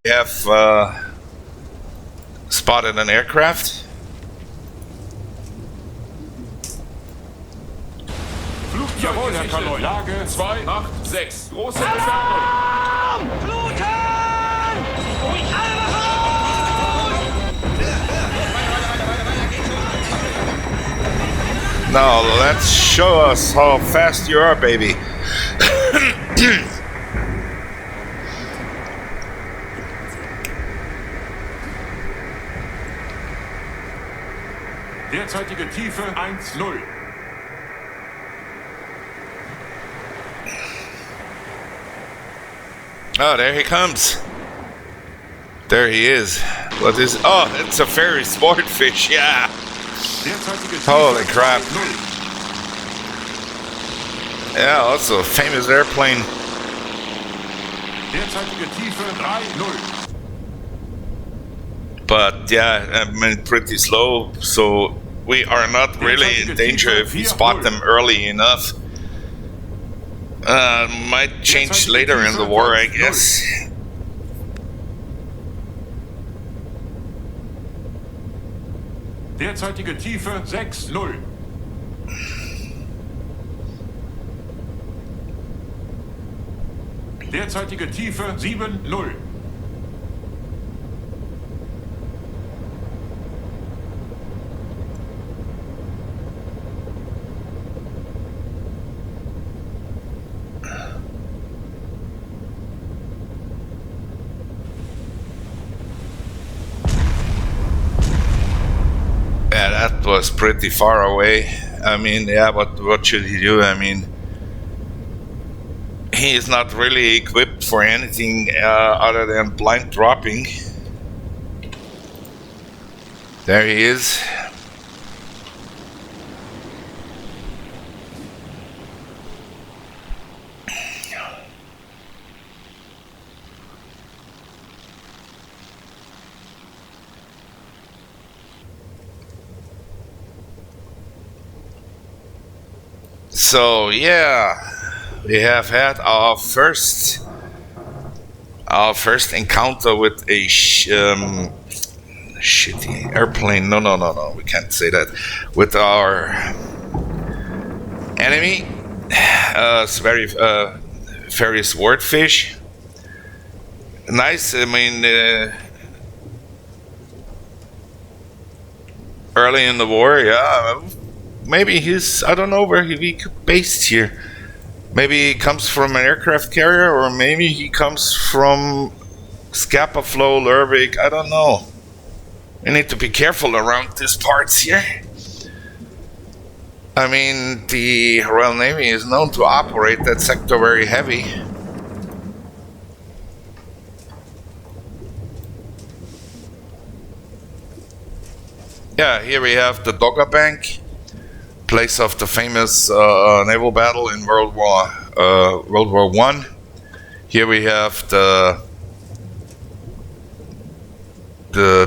We have spotted an aircraft. Jawohl, Herr Kaloin. Lage 286. Große Entfernung. Now let's show us how fast you are, baby. Derzeitige Tiefe 1,0. Oh, there he comes. There he is. What is? Oh, it's a very swordfish. Yeah. Holy crap. Yeah, also a famous airplane. Derzeitige Tiefe 3,0. But yeah, I mean, pretty slow, so we are not really in danger if we spot them early enough. Might change later in the war, I guess. Derzeitige Tiefe 6,0. Derzeitige Tiefe 7,0. Yeah, that was pretty far away. I mean, yeah, but what should he do? I mean, he is not really equipped for anything other than blind dropping. There he is. So yeah, we have had our first encounter with a shitty airplane. No, we can't say that. With our enemy, it's very swordfish. Nice. I mean, early in the war, yeah. Maybe he's, I don't know where he based here. Maybe he comes from an aircraft carrier, or maybe he comes from Scapa Flow, Lervik, I don't know. We need to be careful around these parts here. I mean, the Royal Navy is known to operate that sector very heavy. Yeah, here we have the Dogger Bank, place of the famous naval battle in World War I. Here we have the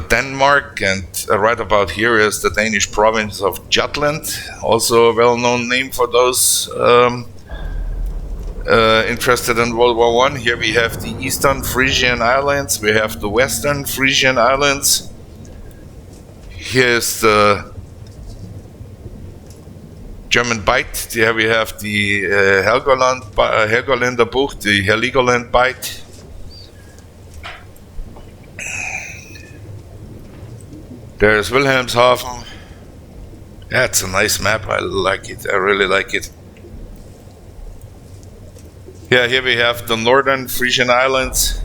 Denmark, and right about here is the Danish province of Jutland, also a well-known name for those interested in World War I. Here we have the Eastern Frisian Islands, we have the Western Frisian Islands. Here's the German Bight. Here we have the Helgoländer Bucht, the Heligoland Bight. There's Wilhelmshaven. Yeah, it's a nice map. I like it. I really like it. Yeah, here we have the Northern Frisian Islands.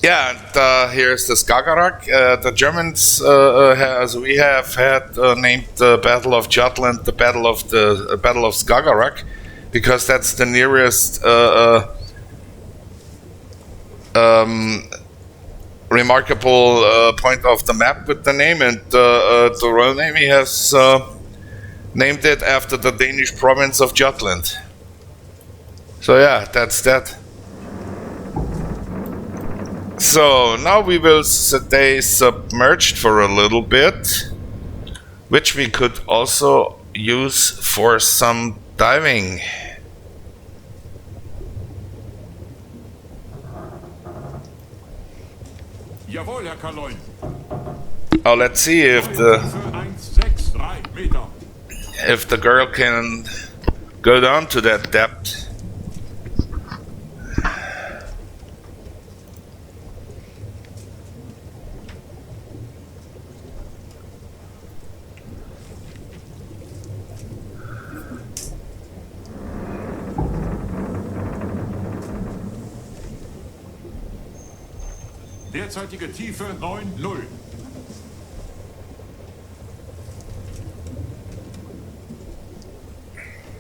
Yeah, and here's the Skagerrak. The Germans, as we have had, named the Battle of Jutland the Battle of Skagerrak, because that's the nearest remarkable point of the map with the name, and the Royal Navy has named it after the Danish province of Jutland. So yeah, that's that. So now we will stay submerged for a little bit, which we could also use for some diving. Jawohl, Herr Kaloin. Oh, let's see if Tiefe 163 Meter. the girl can go down to that depth. Derzeitige Tiefe 9,0.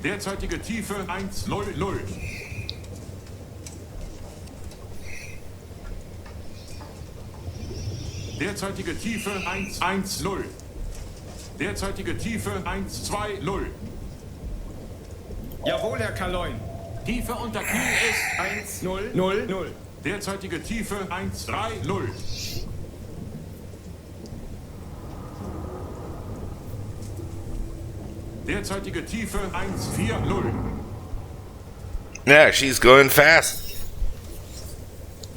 Derzeitige Tiefe 1,00. Derzeitige Tiefe 1,10. Derzeitige Tiefe 1,20. Jawohl, Herr Kaloin. Tiefe unter Kiel ist 1,0,0. derzeitige Tiefe 1,30. Derzeitige Tiefe 1,40. Yeah, she's going fast.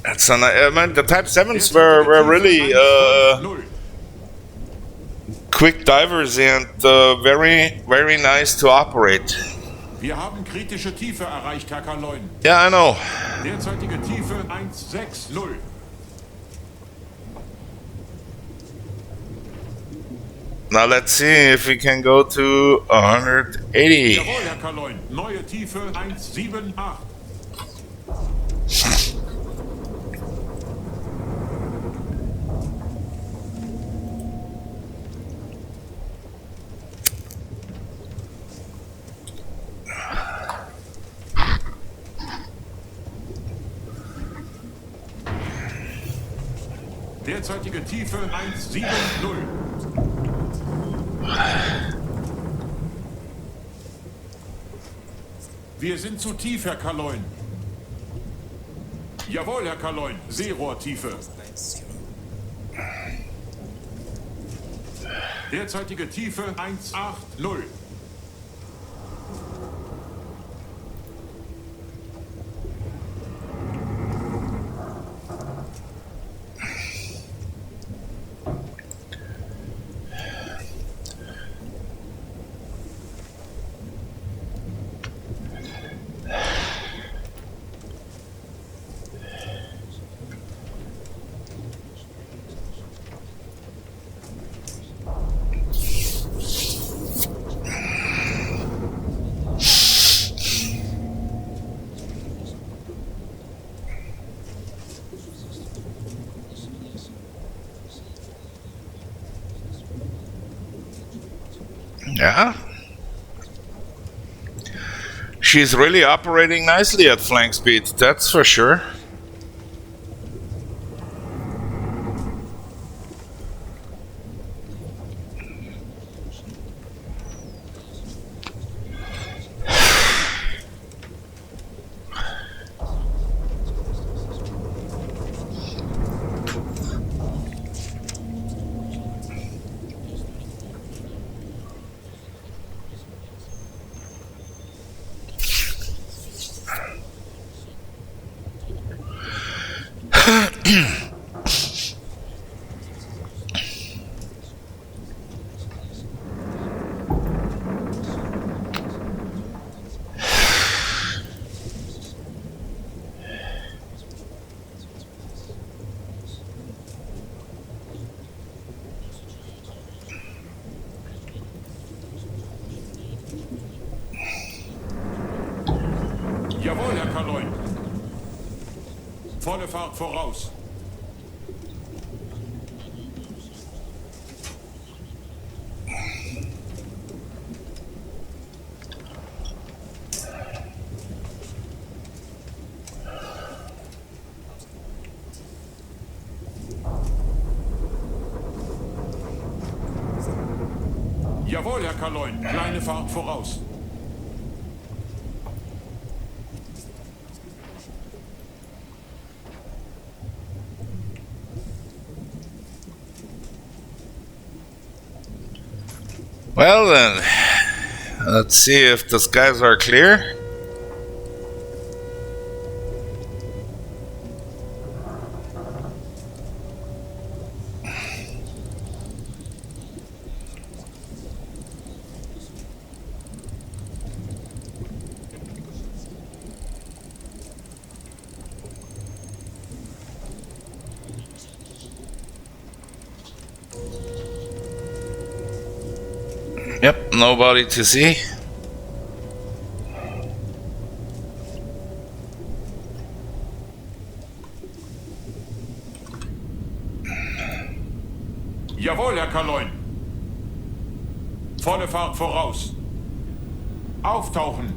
That's the Type 7s were really quick divers and very nice to operate. Wir haben kritische Tiefe erreicht, Herr Kaloin. Yeah, I know. Derzeitige Tiefe 1,60. Now let's see if we can go to 180. Jawohl, Herr Kaloin. Neue Tiefe 1,78. Derzeitige Tiefe 1,70. Wir sind zu tief, Herr Kaloin. Jawohl, Herr Kaloin. Seerohrtiefe. Derzeitige Tiefe 1,80. Yeah. She's really operating nicely at flank speed, that's for sure. Jawohl, Herr Kaloin. Volle Fahrt voraus. Jawohl, Herr Kaloin. Kleine Fahrt voraus. Well then, let's see if the skies are clear. Yep, nobody to see. Jawohl, Herr Kaloin. Volle Fahrt voraus. Auftauchen.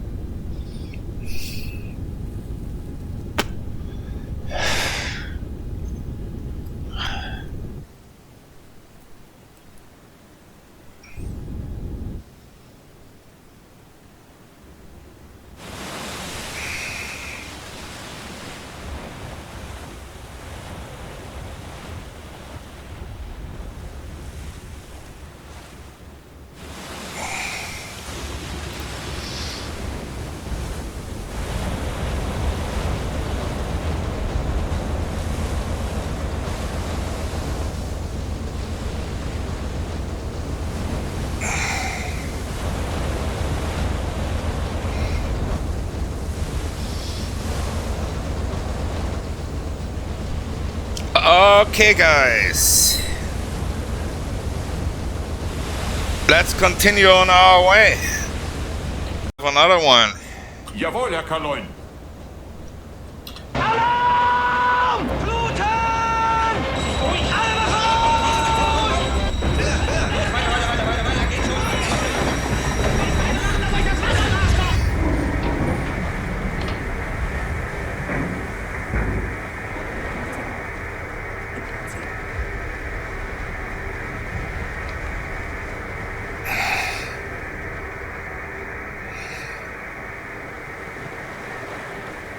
Okay, guys. Let's continue on our way. Another one. Jawohl, Herr Kaloin. Alarm! Fluten!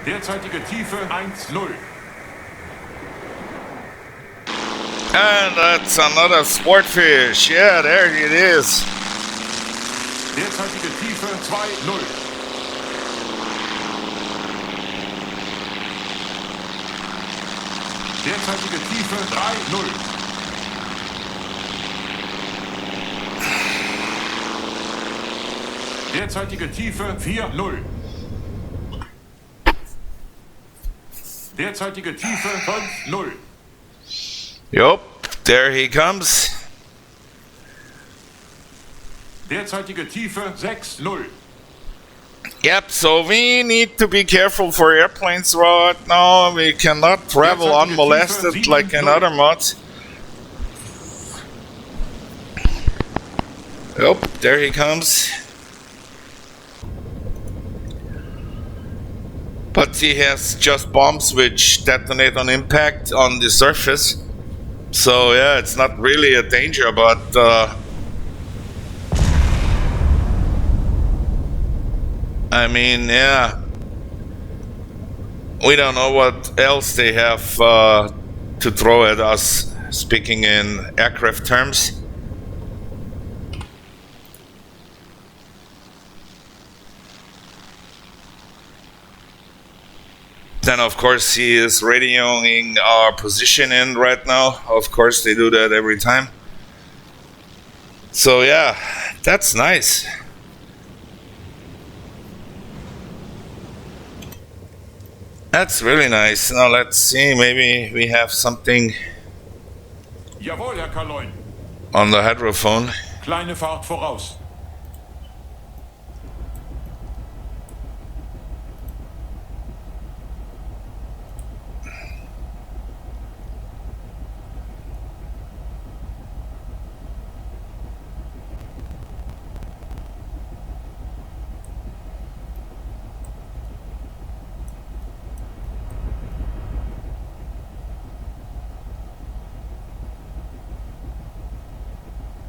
Derzeitige Tiefe 1,0. And that's another sportfish. Yeah, there it is. Derzeitige Tiefe 2,0. Derzeitige Tiefe 3,0. Derzeitige Tiefe 4,0. Derzeitige Tiefe 5,0. Yup, there he comes. Derzeitige Tiefe 6,0. Yep, so we need to be careful for airplanes right now. We cannot travel unmolested like in other mods. Yup, there he comes. But he has just bombs which detonate on impact on the surface. So yeah, it's not really a danger, but I mean, yeah, we don't know what else they have to throw at us, speaking in aircraft terms. Then of course he is radioing our position in right now. Of course they do that every time. So yeah, that's nice. That's really nice. Now let's see, maybe we have something Jawohl, Herr Kaloin. on the hydrophone. Kleine Fahrt voraus.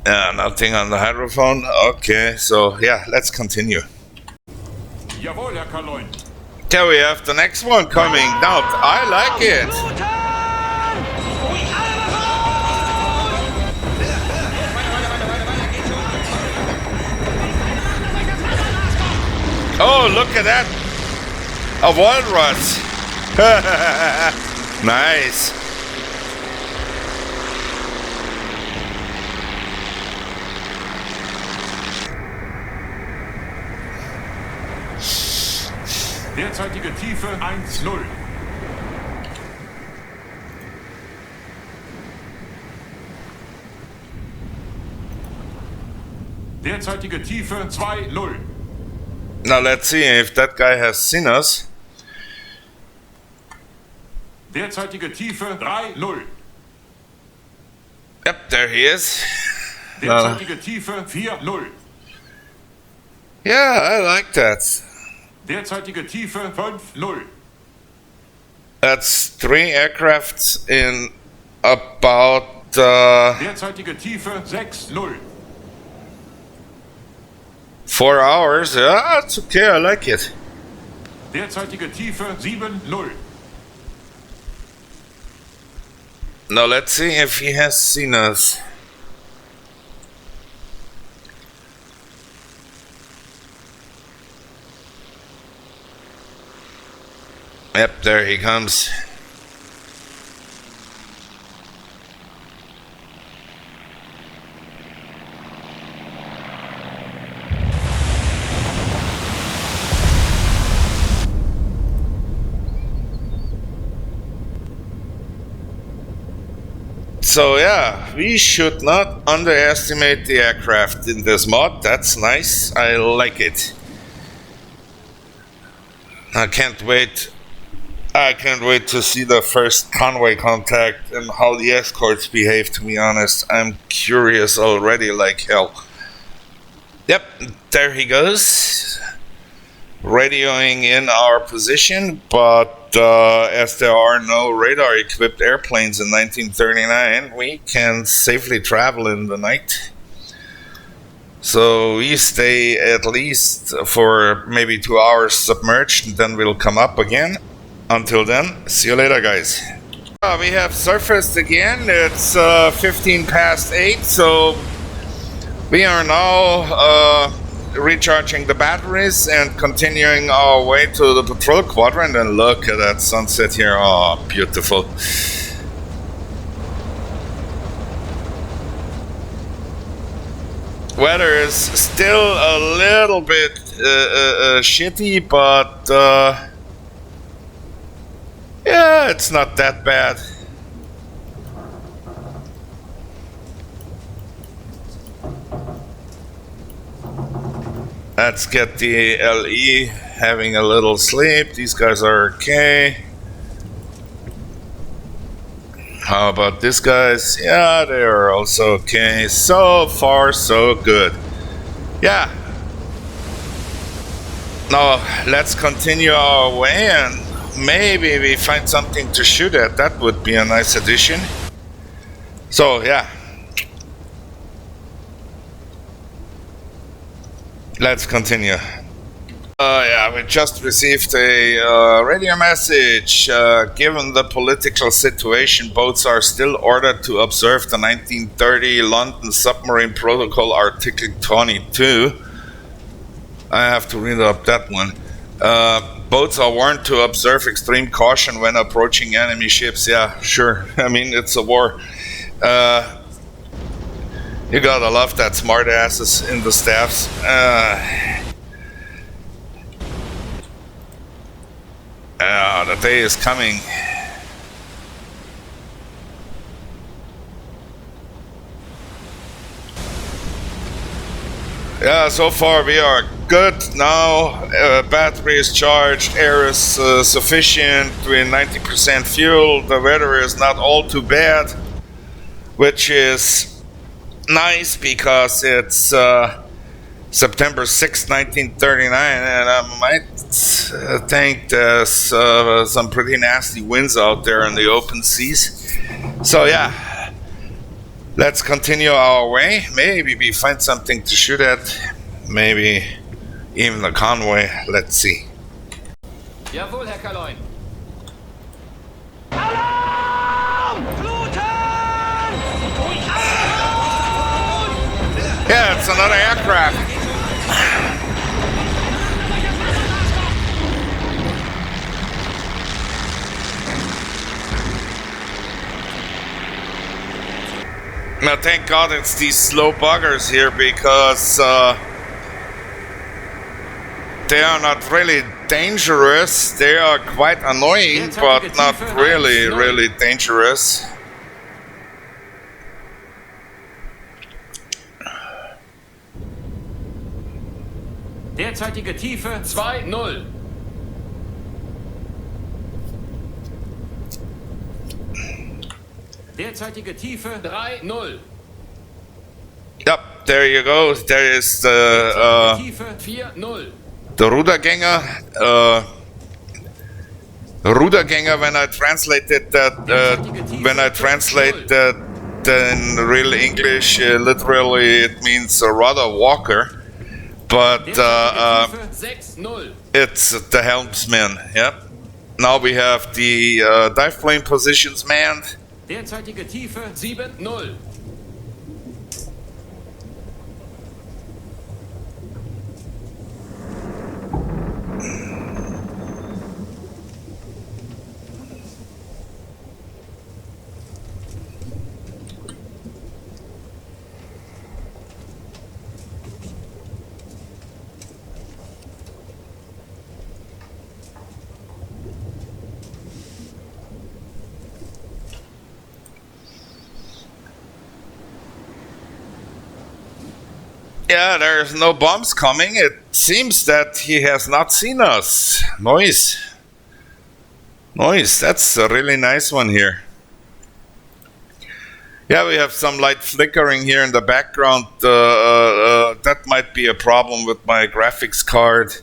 Yeah, nothing on the hydrophone. Okay, so yeah, let's continue. Jawohl, Herr Kaloin. There we have the next one coming. Now, I like it. Oh, look at that! A walrus! Nice! Derzeitige Tiefe 1,0. Derzeitige Tiefe 2,0. Now let's see if that guy has seen us. Derzeitige Tiefe 3,0. Yep, there he is. Derzeitige Tiefe 4,0. Yeah, I like that. Derzeitige Tiefe 5,0. That's 3 aircrafts in about Derzeitige Tiefe 6,0. 4 hours. Yeah, it's okay, I like it. Derzeitige Tiefe 7,0. Now let's see if he has seen us. Yep, there he comes. So yeah, we should not underestimate the aircraft in this mod. That's nice. I like it. I can't wait to see the first convoy contact and how the escorts behave, to be honest. I'm curious already like hell. Yep, there he goes. Radioing in our position, but as there are no radar-equipped airplanes in 1939, we can safely travel in the night. So we stay at least for maybe 2 hours submerged, and then we'll come up again. Until then, see you later, guys. We have surfaced again. It's 15 past 8, so we are now recharging the batteries and continuing our way to the patrol quadrant. And look at that sunset here. Oh, beautiful. Weather is still a little bit shitty, but yeah, it's not that bad. Let's get the LE having a little sleep. These guys are okay. How about these guys? Yeah, they are also okay. So far, so good. Yeah. Now, let's continue our way and maybe we find something to shoot at. That would be a nice addition. So, yeah. Let's continue. Yeah, we just received a radio message. Given the political situation, boats are still ordered to observe the 1930 London Submarine Protocol Article 22. I have to read up that one. Boats are warned to observe extreme caution when approaching enemy ships. Yeah, sure. I mean, it's a war. You gotta love that smart asses in the staffs. The day is coming. Yeah, so far we are good now. Battery is charged, air is sufficient, with 90% fuel. The weather is not all too bad, which is nice because it's September 6, 1939, and I might think there's some pretty nasty winds out there in the open seas. So yeah, let's continue our way. Maybe we find something to shoot at. Maybe even a convoy. Let's see. Jawohl, Herr Kaloin. Alarm! Fluten! Yeah, it's another aircraft. Now, thank God it's these slow buggers here because they are not really dangerous. They are quite annoying, but not really, really dangerous. Derzeitige Tiefe 2-0. Derzeitige Tiefe 3-0. Yep, there you go. There is the Tiefe 4-0. the Rudergänger. Rudergänger. When I translated that, in real English, literally it means a rudder walker. But it's the helmsman. Yep. Now we have the dive plane positions manned. Derzeitige Tiefe 7-0. Yeah, there's no bombs coming. It seems that he has not seen us. Nice. Nice. That's a really nice one here. Yeah, we have some light flickering here in the background. That might be a problem with my graphics card.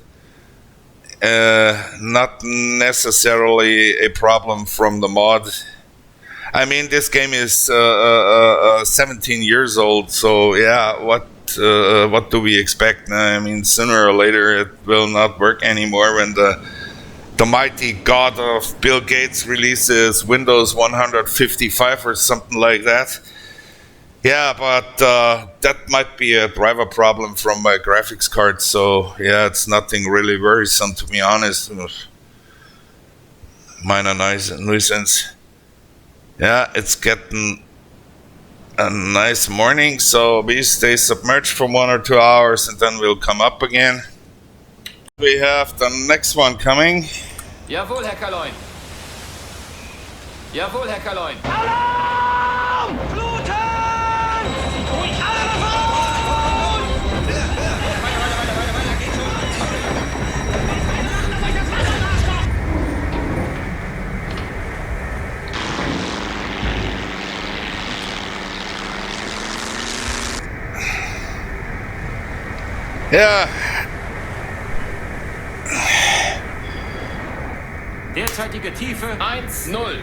Not necessarily a problem from the mod. I mean, this game is 17 years old, so yeah, what do we expect? I mean, sooner or later it will not work anymore when the mighty god of Bill Gates releases Windows 155 or something like that. Yeah, but that might be a driver problem from my graphics card, so yeah, it's nothing really worrisome, to be honest. Minor nuisance. Yeah, it's getting a nice morning, so we stay submerged for 1 or 2 hours and then we'll come up again. We have the next one coming. Jawohl, Herr Kaloin. Jawohl, Herr Kaloin. Alarm! Fluten! Hydrophone! Yeah. Derzeitige Tiefe 1-0.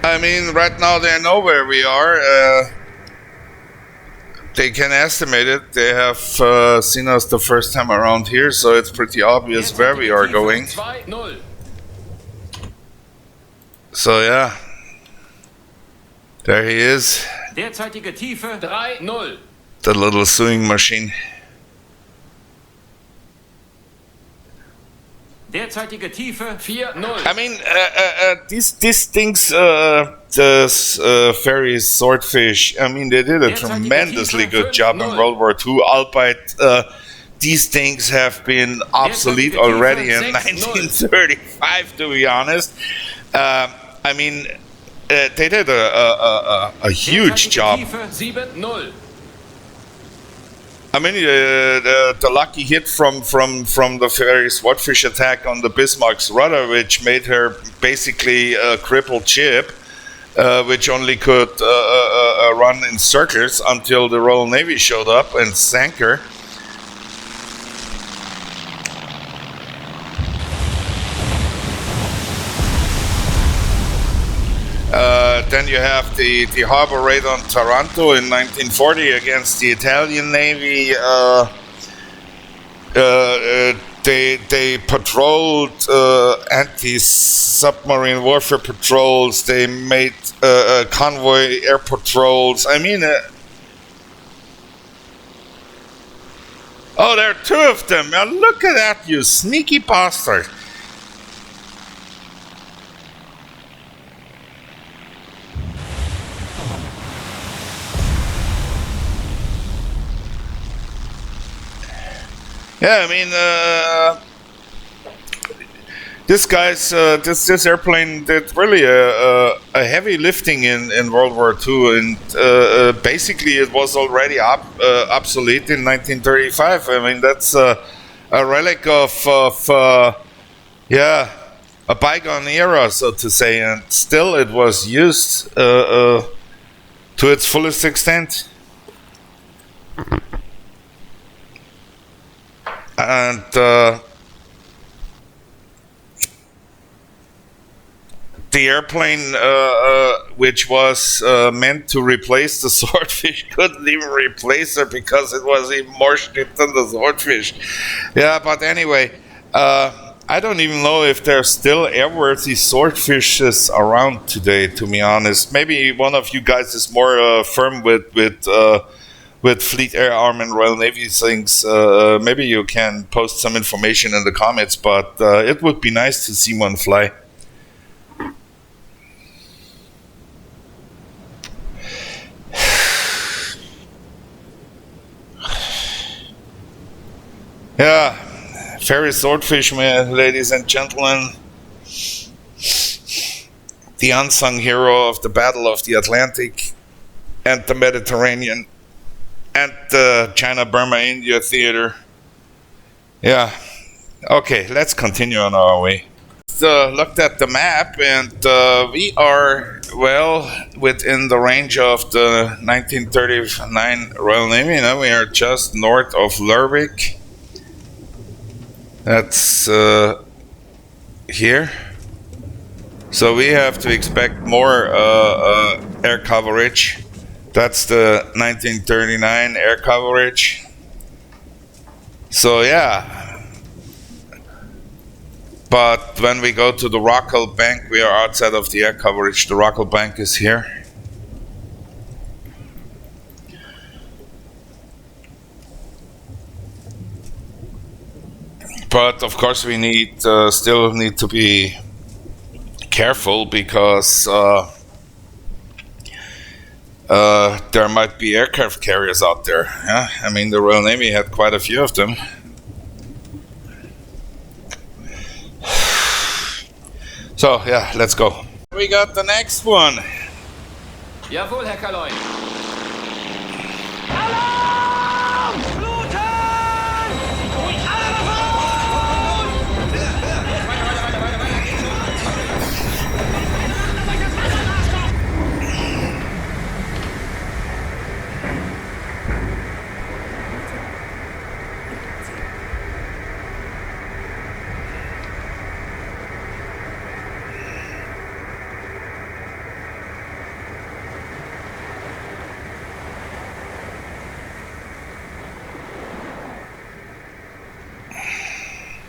I mean, right now they know where we are. They can estimate it. They have seen us the first time around here, so it's pretty obvious where we are going. 2-0. So yeah, there he is, Derzeitige Tiefe 3-0. the little sewing machine. Derzeitige Tiefe 4-0. I mean, these things, the ferries, swordfish, I mean, they did a tremendously good job in World War II, albeit these things have been obsolete already in 1935, to be honest. I mean, they did a huge job. Tiefe 7-0. I mean, the lucky hit from the ferry swordfish attack on the Bismarck's rudder, which made her basically a crippled ship, which only could run in circles until the Royal Navy showed up and sank her. Then you have the harbor raid on Taranto in 1940 against the Italian Navy. They patrolled anti-submarine warfare patrols. They made convoy air patrols. I mean, oh, there are two of them. Now look at that, you sneaky bastard. Yeah, I mean, this airplane did really a heavy lifting in World War II, and basically it was already obsolete in 1935. I mean, that's a relic of yeah, a bygone era, so to say, and still it was used to its fullest extent. And the airplane, which was meant to replace the Swordfish, couldn't even replace her because it was even more shit than the Swordfish. Yeah, but anyway, I don't even know if there's still airworthy Swordfishes around today, to be honest. Maybe one of you guys is more firm with Fleet Air Arm and Royal Navy things. Maybe you can post some information in the comments, but it would be nice to see one fly. Yeah, ferry Swordfish, ladies and gentlemen. The unsung hero of the Battle of the Atlantic and the Mediterranean and the China-Burma-India theater. Yeah. Okay, let's continue on our way. Looked at the map, and we are well within the range of the 1939 Royal Navy. Now we are just north of Lerwick. That's here. So we have to expect more air coverage. That's the 1939 air coverage. So yeah. But when we go to the Rockall Bank, we are outside of the air coverage. The Rockall Bank is here. But of course we still need to be careful because there might be aircraft carriers out there. Yeah? I mean, the Royal Navy had quite a few of them. So yeah, let's go. We got the next one. Jawohl, Herr Kaloin. Alarm! Fluten!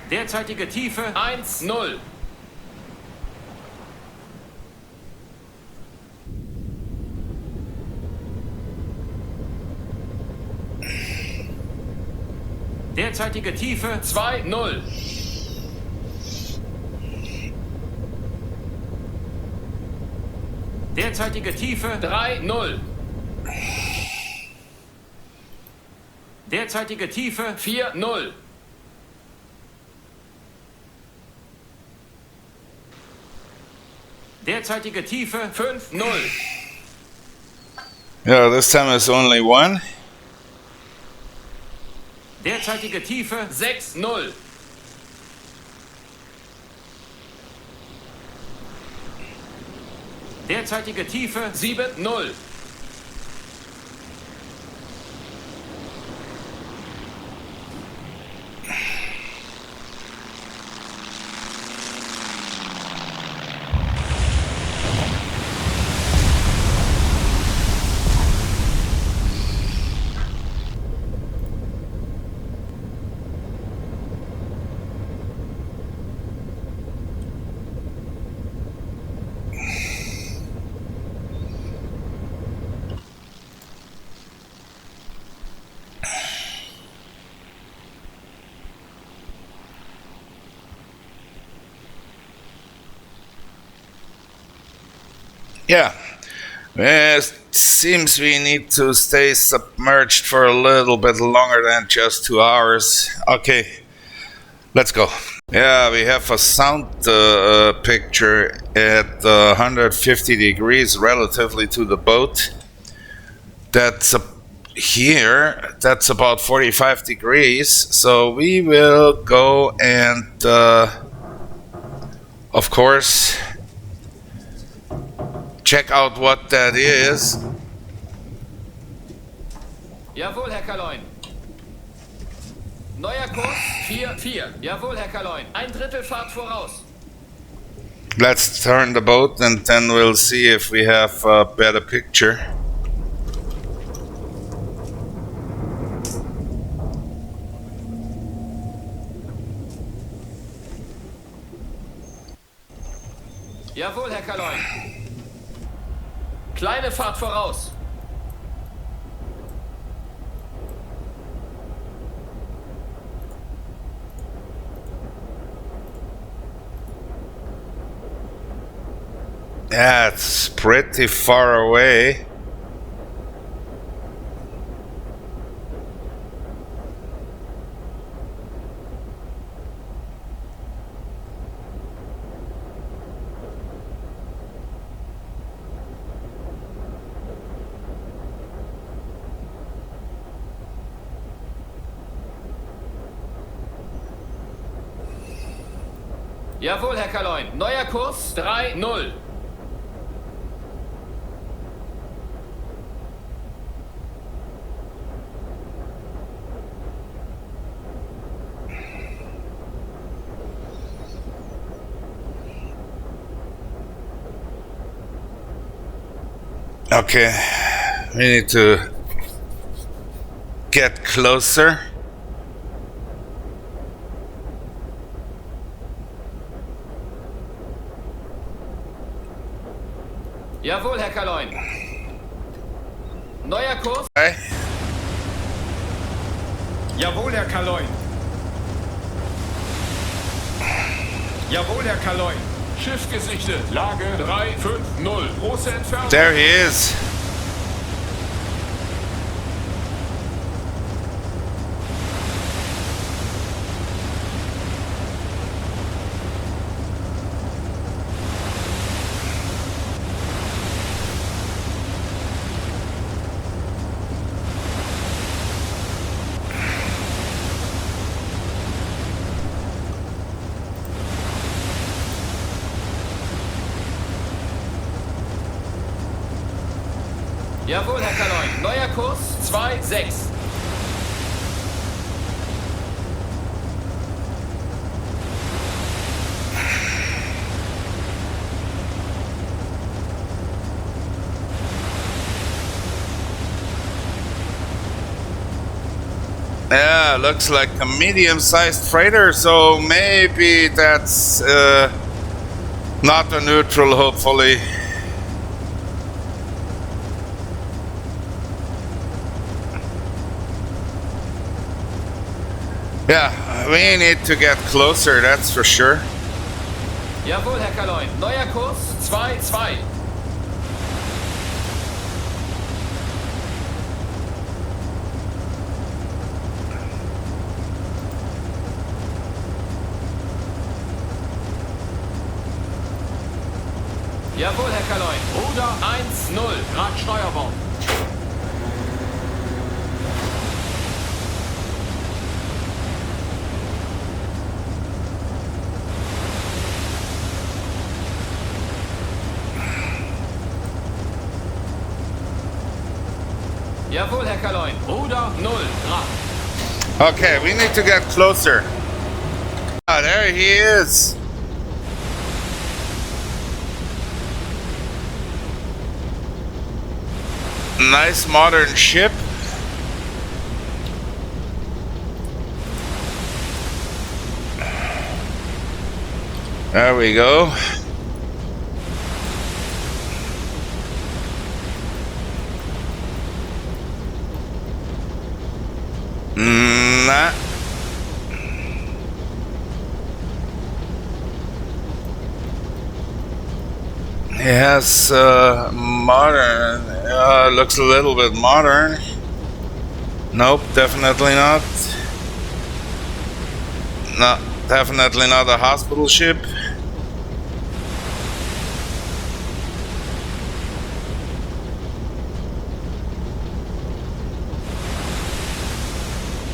Derzeitige Tiefe 1-0. Derzeitige Tiefe 2-0. Derzeitige Tiefe 3-0. Derzeitige Tiefe 4-0. Derzeitige Tiefe 5-0. Yeah, this time it's only one. Derzeitige Tiefe 6-0. Derzeitige Tiefe 7-0. Yeah, It seems we need to stay submerged for a little bit longer than just 2 hours. Okay, let's go. Yeah, we have a sound picture at 150 degrees relatively to the boat. That's here, that's about 45 degrees. So we will go and, of course, check out what that is. Jawohl, Herr Kaloin. Neuer Kurs 4-4. Jawohl, Herr Kaloin. Ein Drittel Fahrt voraus. Let's turn the boat and then we'll see if we have a better picture. Jawohl, Herr Kaloin. Kleine Fahrt voraus. Yeah, it's pretty far away. Jawohl, Herr Kaloin. Neuer Kurs 3-0. Okay, we need to get closer. Jawohl, Herr Kaloin. Neuer Kurs. Okay. Jawohl, Herr Kaloin. Jawohl, Herr Kaloin. Schiff gesichtet. Lage 350. Große Entfernung. There he is. Jawohl, Herr Kaloin. Neuer Kurs 2-6. Yeah, looks like a medium-sized freighter, so maybe that's not a neutral, hopefully. Yeah, we need to get closer, that's for sure. Jawohl, Herr Kaloin. Neuer Kurs 2-2. Jawohl, Herr Kaloin. Ruder 1-0. Grad Steuerbord. Jawohl, Herr Kaloin. Ruder 0 Grad. Okay, we need to get closer. Ah, there he is. Nice modern ship. There we go. Nah. has modern. Looks a little bit modern. Nope, definitely not. No, definitely not a hospital ship.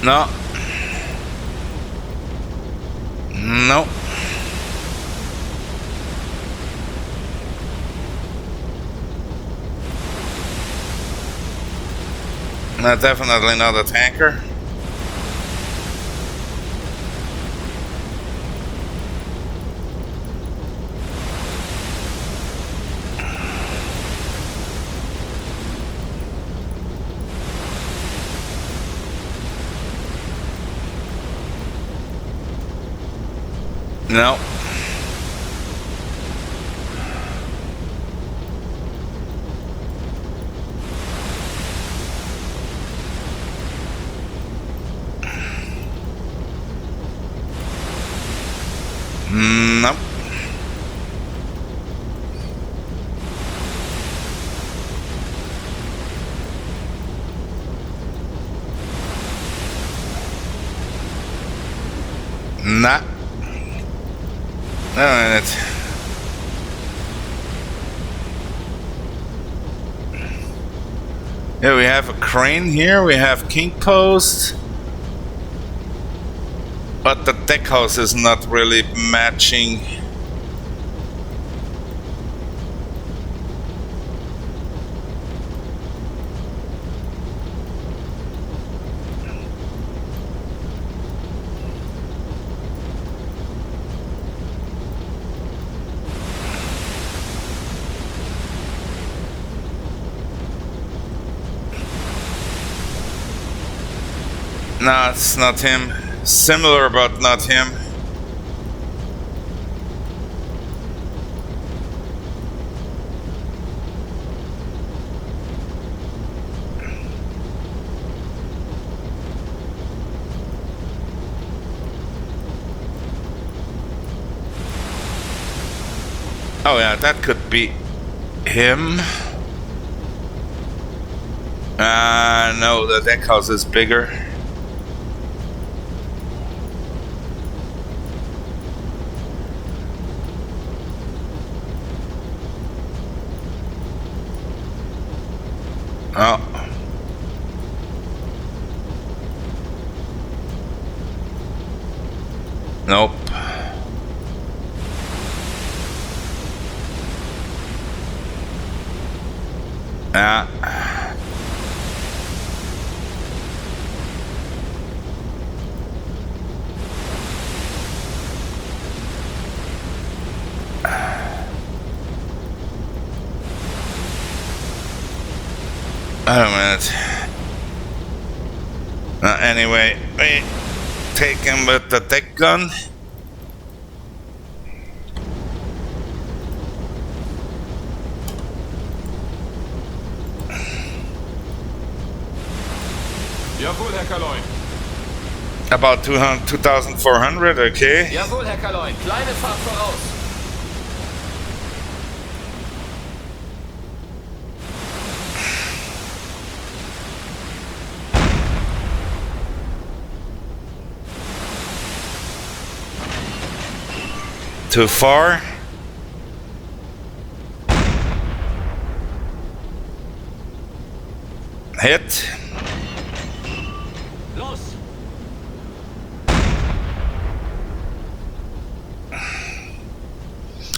No. Nope. No, definitely not a tanker. No. Nope. Nah. No, minute. Yeah, we have a crane here, we have king post. But the deck house is not really matching. No, it's not him. Similar, but not him. Oh yeah, that could be him. No, the deck house is bigger. Oh. Nope. Wait a minute. Anyway, we take him with the deck gun. Jawohl, Herr Kaloin. About 2,400, okay. Jawohl, Herr Kaloin. Kleine Fahrt voraus. Too far. Hit. Los!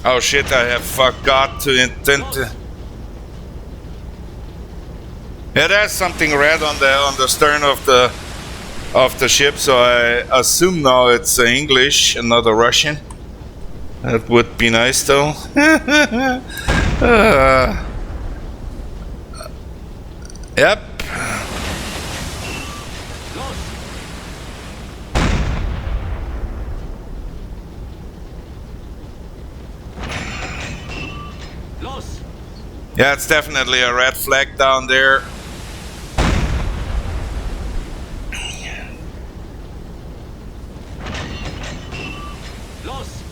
Oh shit, I have forgot to intend to... Yeah, there's something red on the stern of the ship, so I assume now it's English and not a Russian. That would be nice though. Yep. Los! Yeah, it's definitely a red flag down there. Los!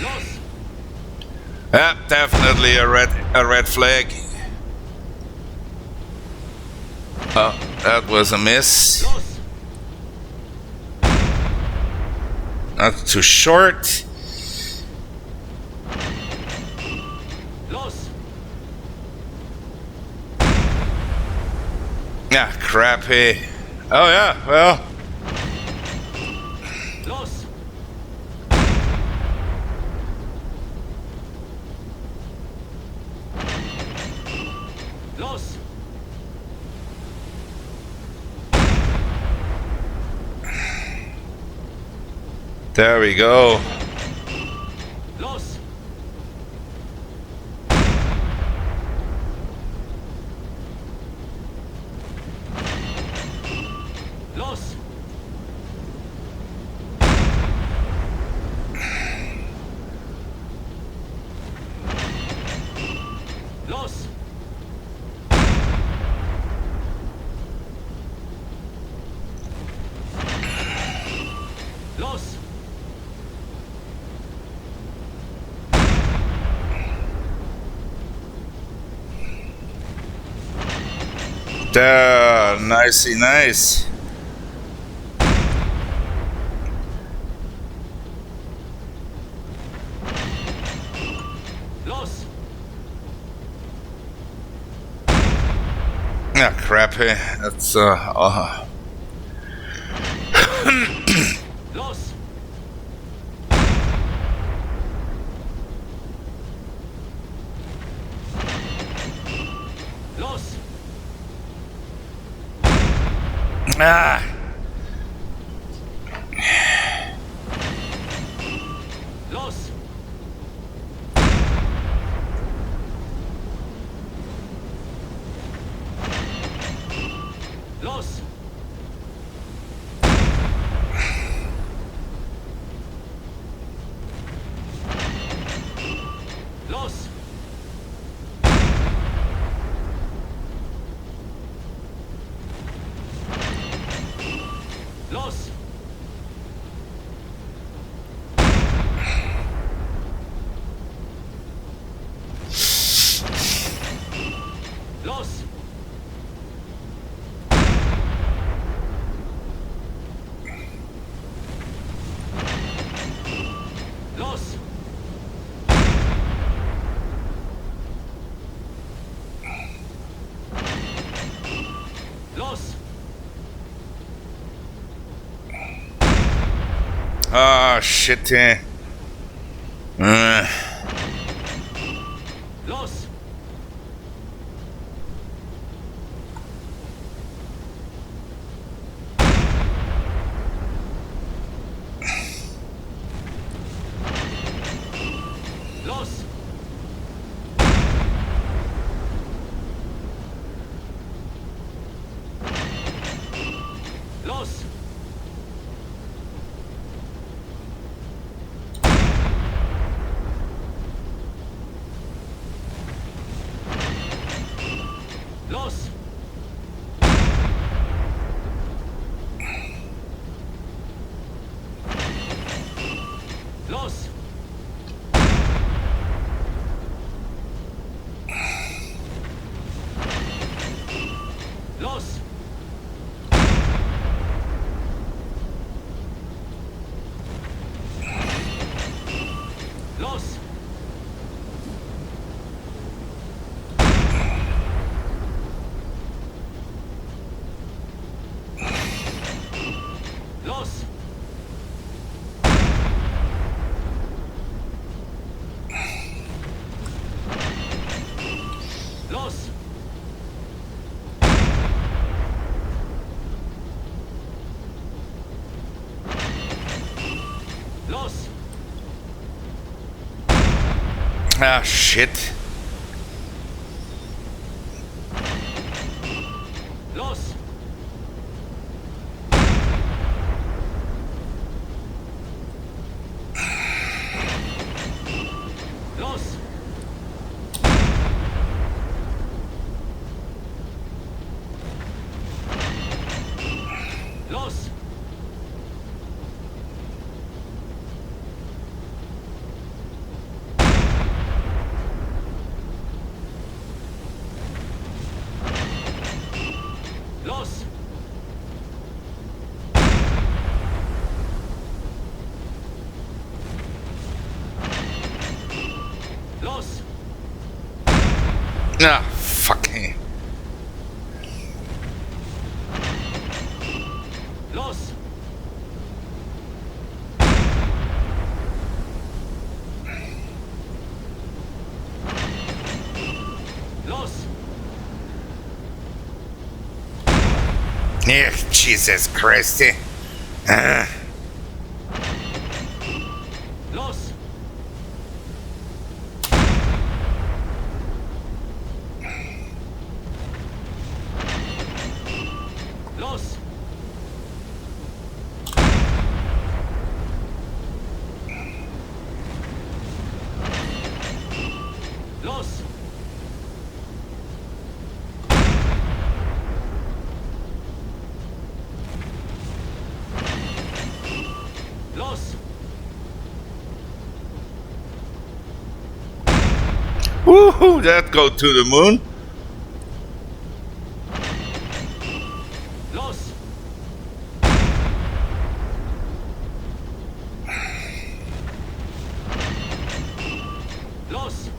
Los! Yeah, definitely a red flag. Oh, that was a miss. Los! Not too short. Los! Yeah, crappy. Oh yeah, well. Los! Los! There we go. Los! Los! Los! Los! There, nicey nice. Los! Yeah, crappy. That's Los! Los! ah. Los! Los! Los! Los! Los! Los! Los! Oh shit. Los! Los! Los! Los! Los! Los! Los! Los! Los! Los! Ah shit. Los! Los! Los! Ah, fucking. Los! Los! Yeah, Jesus Christ. Los! Los! Los! Los! Woohoo, that go to the moon. Los! Los!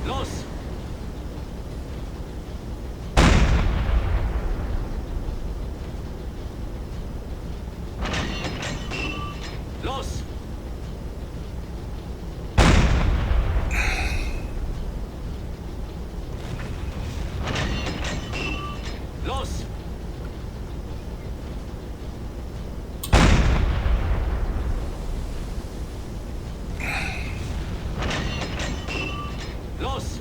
Los! Los! Los!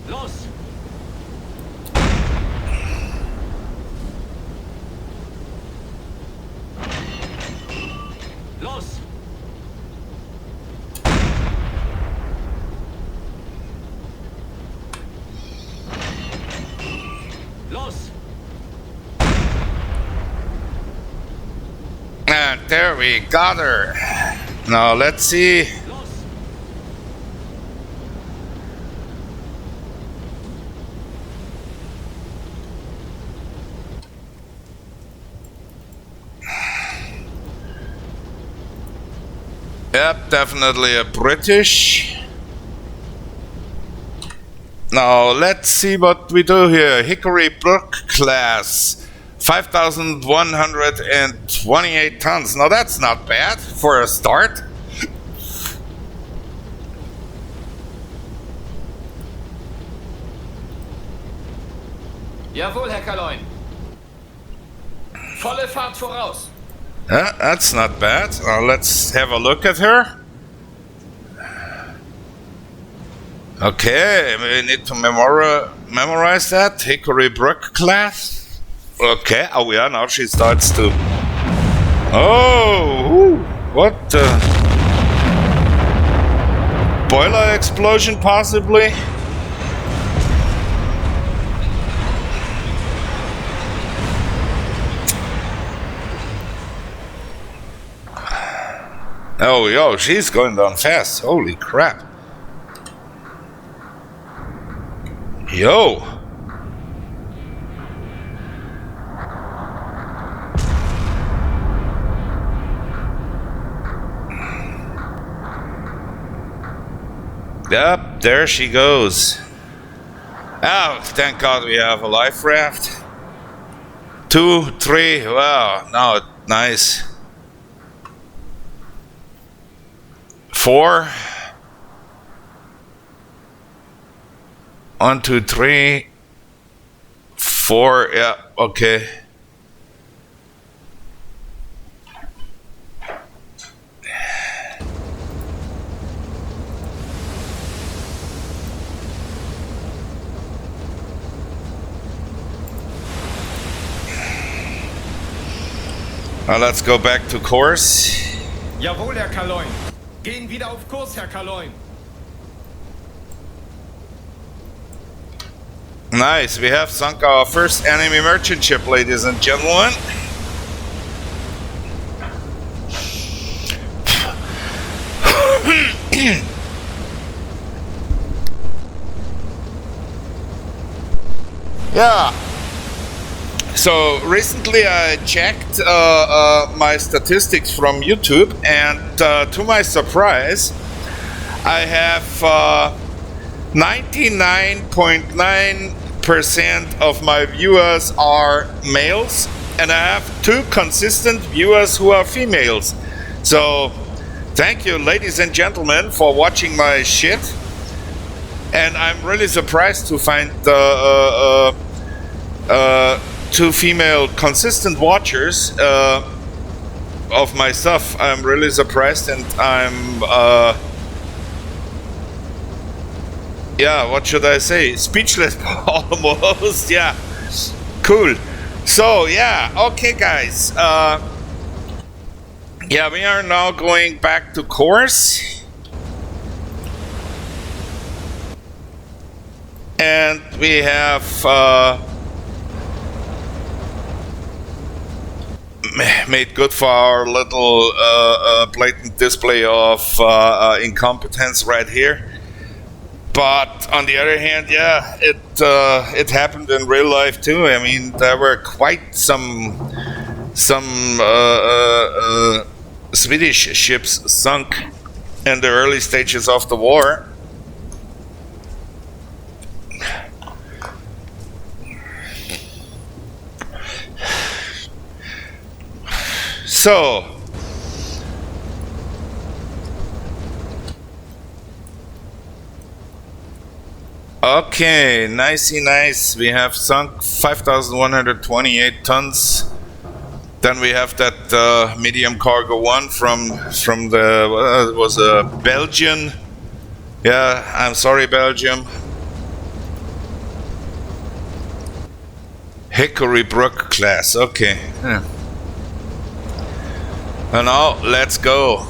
Los! Los! Los! Los! And there we got her. Now let's see. Los! Yep, definitely a British. Now let's see what we do here. Hickory Brook class. 5,128 tons. Now that's not bad for a start. Jawohl, Herr Kaloin. Volle Fahrt voraus. That's not bad. Let's have a look at her. Okay, we need to memorize that. Hickory Brook class. Okay, oh yeah, now she starts to... Oh, ooh, what the... Boiler explosion, possibly? Oh, yo, she's going down fast. Holy crap. Yo. Yep, there she goes. Oh, thank God we have a life raft. 2, 3, wow, now nice. 4. 1, 2, 3. 4, yeah, okay. Now let's go back to course. Jawohl, Herr Kaloin. Gehen wieder auf Kurs, Herr Kaloin. Nice, we have sunk our first enemy merchant ship, ladies and gentlemen. Yeah. So recently I checked my statistics from YouTube, and to my surprise, I have 99.9% of my viewers are males, and I have 2 consistent viewers who are females. So thank you, ladies and gentlemen, for watching my shit. And I'm really surprised to find 2 female consistent watchers of my stuff. I'm really surprised, and I'm yeah, what should I say? Speechless almost. Yeah, cool. So yeah, okay guys, yeah, we are now going back to course, and we have made good for our little blatant display of incompetence right here. But on the other hand, yeah, it happened in real life too. I mean, there were quite some Swedish ships sunk in the early stages of the war. So, okay, nicey nice. We have sunk 5,128 tons. Then we have that medium cargo one from the it was a Belgian. Yeah, I'm sorry, Belgium. Hickory Brook class. Okay. Yeah. And now let's go.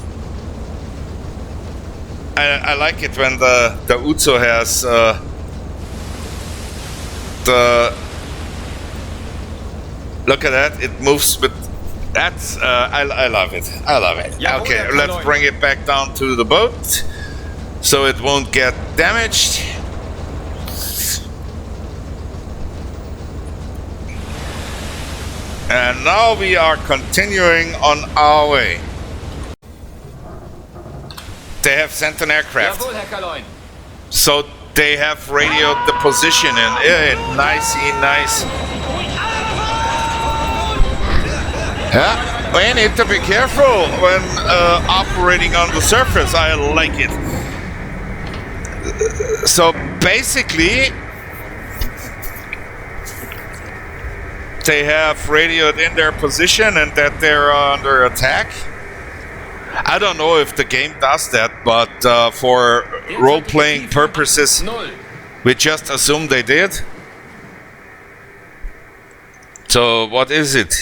I like it when the Uzo has the look at that, it moves with that's I love it. I love it. Yeah, okay, let's bring it back down to the boat so it won't get damaged. And now we are continuing on our way. They have sent an aircraft. Jawohl, Herr Kaloin. So they have radioed the position in. Nice. Yeah, we need to be careful when operating on the surface. I like it. So basically, they have radioed in their position and that they're under attack. I don't know if the game does that, but for role-playing purposes, we just assume they did. So what is it?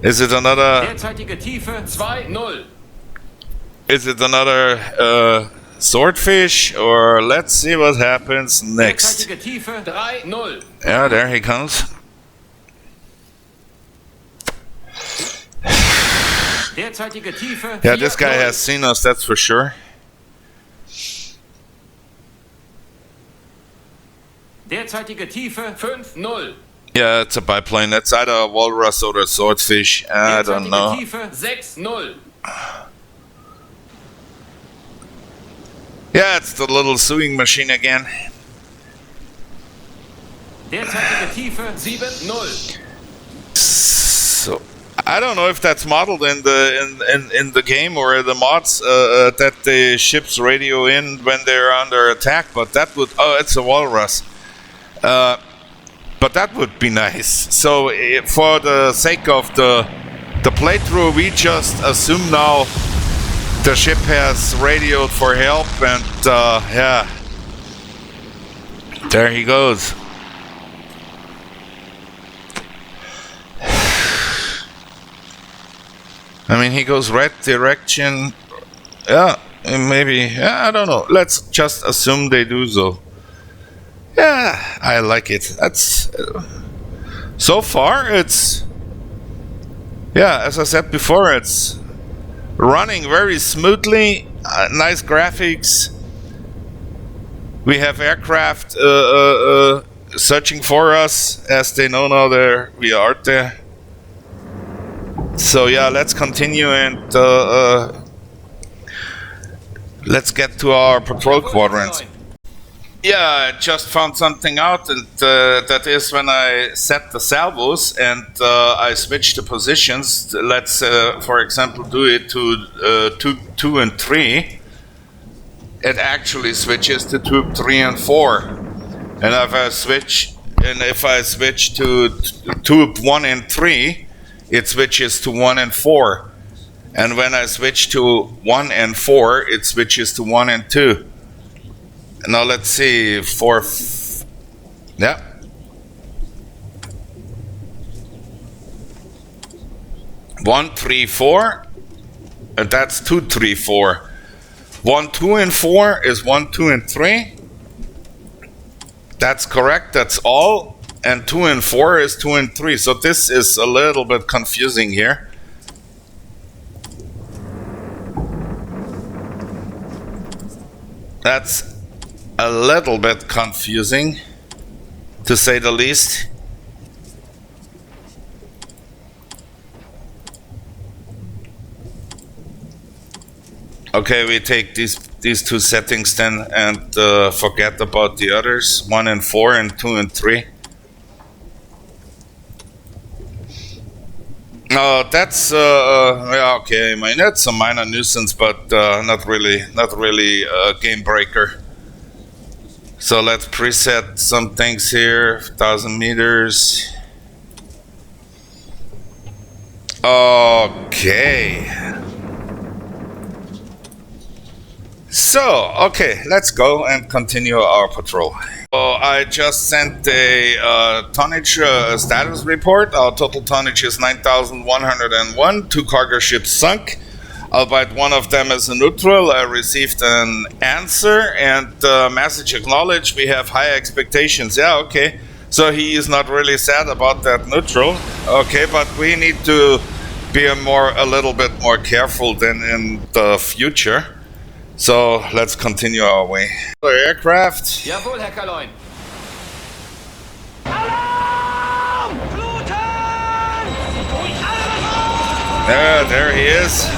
Is it another? Derzeitige Tiefe 2-0. Is it another swordfish? Or let's see what happens next. Derzeitige Tiefe 3-0. Yeah, there he comes. Derzeitige Tiefe 4-0. Yeah, this guy has seen us, that's for sure. Derzeitige Tiefe 5-0. Yeah, it's a biplane. It's either a walrus or a swordfish. I don't know. Derzeitige Tiefe 6-0. Yeah, it's the little sewing machine again. Derzeitige Tiefe 7-0. So I don't know if that's modeled in the game or the mods that the ships radio in when they're under attack, but that would it's a walrus. But that would be nice. So for the sake of the playthrough, we just assume now the ship has radioed for help, and yeah, there he goes. I mean, he goes right direction. Yeah, maybe. Yeah, I don't know. Let's just assume they do so. Yeah, I like it. That's so far. It's as I said before, it's running very smoothly. Nice graphics. We have aircraft searching for us, as they know now there we are there. So yeah, let's continue and let's get to our patrol quadrant. Yeah, I just found something out, and that is when I set the salvos and I switch the positions. Let's, for example, do it to 2 and 3. It actually switches to tube 3 and 4. And if I switch to tube 1 and 3, it switches to 1 and 4. And when I switch to 1 and 4, it switches to 1 and 2. Now let's see, 4, yeah. One, 3, 4, and that's 2, 3, 4. 1, 2, and 4 is 1, 2, and 3. That's correct, that's all. And 2 and 4 is 2 and 3. So this is a little bit confusing here. That's a little bit confusing, to say the least. Okay, we take these two settings then and forget about the others. 1 and 4 and 2 and 3. That's yeah, okay. I mean, that's a minor nuisance, but not really a game breaker. So let's preset some things here. 1,000 meters. Okay. So, okay, let's go and continue our patrol. So I just sent a tonnage status report. Our total tonnage is 9,101. 2 cargo ships sunk, albeit one of them is a neutral. I received an answer and message acknowledged. We have high expectations. Yeah, okay. So he is not really sad about that neutral. Okay, but we need to be a little bit more careful than in the future. So let's continue our way. Aircraft. Jawohl, Herr Kaloin. Alarm! Fluten! There he is.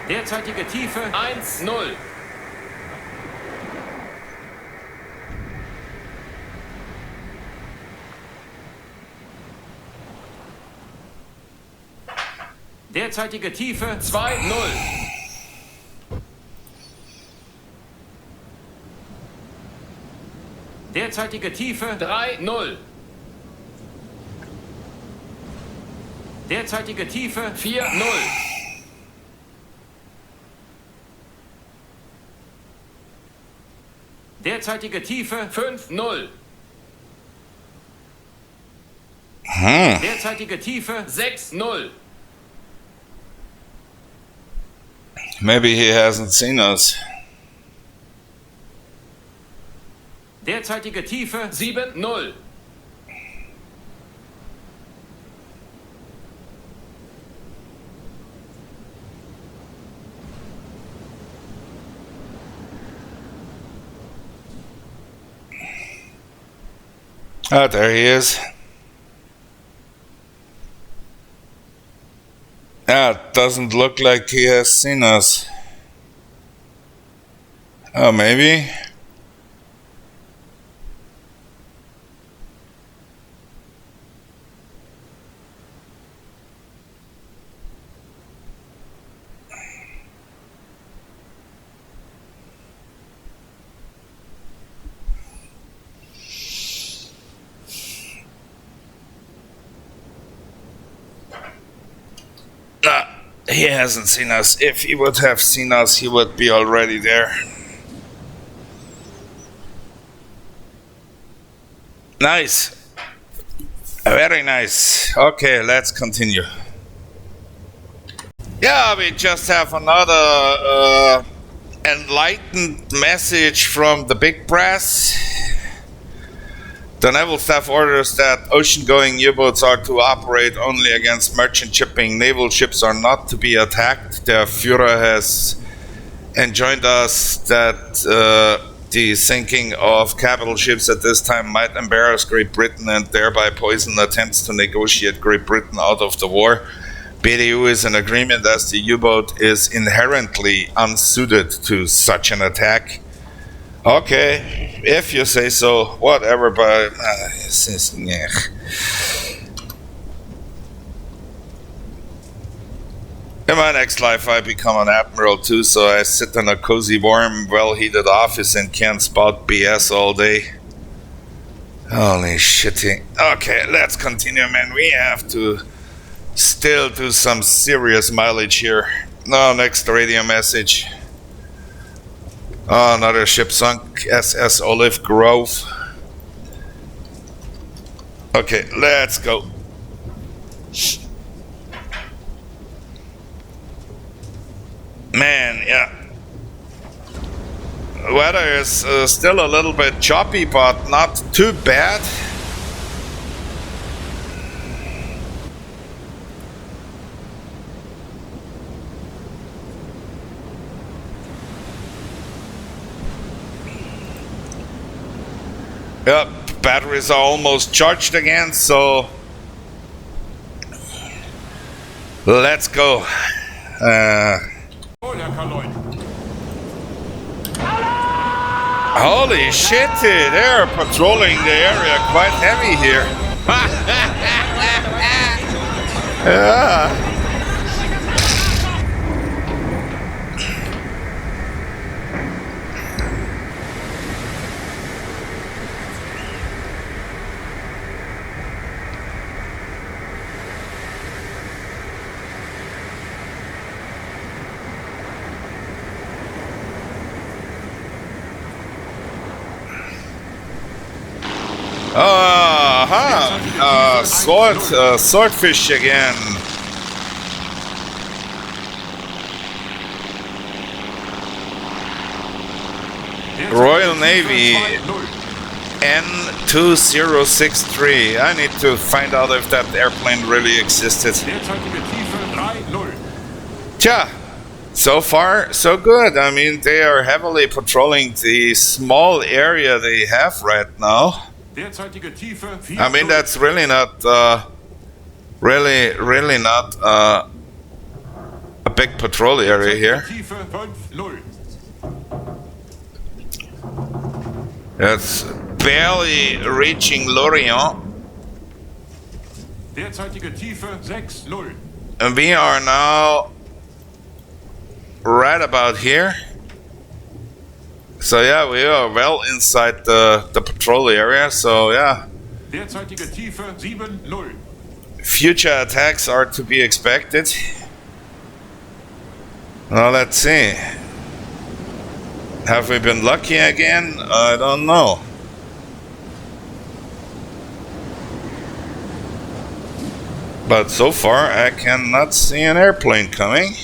Derzeitige Tiefe 1-0. Derzeitige Tiefe 2-0. Derzeitige Tiefe 3-0. Derzeitige Tiefe 4-0. Derzeitige Tiefe 5-0. Derzeitige Tiefe 6-0. Maybe he hasn't seen us. Derzeitige Tiefe 7-0. Ah, there he is. Ah, doesn't look like he has seen us. Oh, maybe. He hasn't seen us. If he would have seen us, he would be already there. Nice. Very nice. Okay, let's continue. Yeah, we just have another enlightened message from the big brass. The naval staff orders that ocean-going U-boats are to operate only against merchant shipping. Naval ships are not to be attacked. The Führer has enjoined us that the sinking of capital ships at this time might embarrass Great Britain and thereby poison attempts to negotiate Great Britain out of the war. BDU is in agreement as the U-boat is inherently unsuited to such an attack. Okay, if you say so, whatever, but in my next life I become an admiral too, so I sit in a cozy, warm, well-heated office and can't spout BS all day. Holy shitty. Okay, let's continue, man. We have to still do some serious mileage here. No, next radio message. Oh, another ship sunk. SS Olive Grove. Okay, let's go. Man, yeah. Weather is still a little bit choppy, but not too bad. Yep, batteries are almost charged again, so let's go. Holy shit, they're patrolling the area quite heavy here. Yeah. Swordfish again. Royal Navy N2063. I need to find out if that airplane really existed. Tja, so far so good. I mean, they are heavily patrolling the small area they have right now. I mean, that's really not, really not a big patrol area here. It's barely reaching Lorient. And we are now right about here. So yeah, we are well inside the patrol area, so yeah. Future attacks are to be expected. Well, let's see. Have we been lucky again? I don't know. But so far I cannot see an airplane coming.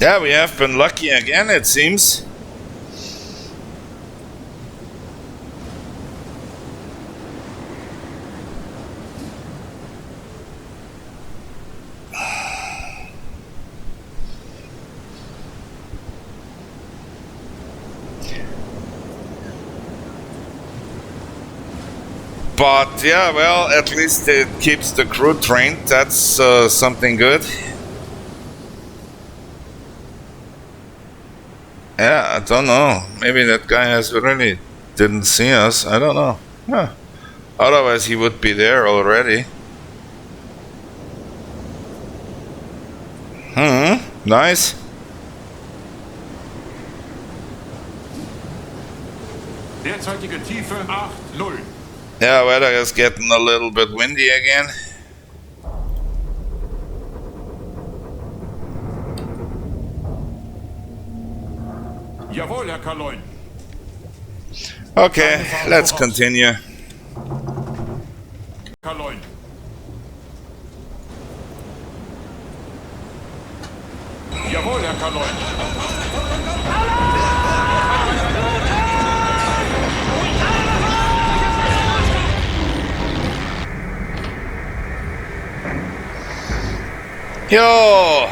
Yeah, we have been lucky again, it seems. But yeah, well, at least it keeps the crew trained. That's something good. Yeah, I don't know. Maybe that guy has really didn't see us. I don't know. Huh. Otherwise, he would be there already. Nice. Yeah, weather is getting a little bit windy again. Jawohl, Herr Kaloin. Okay, let's continue. Kaloin. Jawohl, Herr Kaloin. Yo!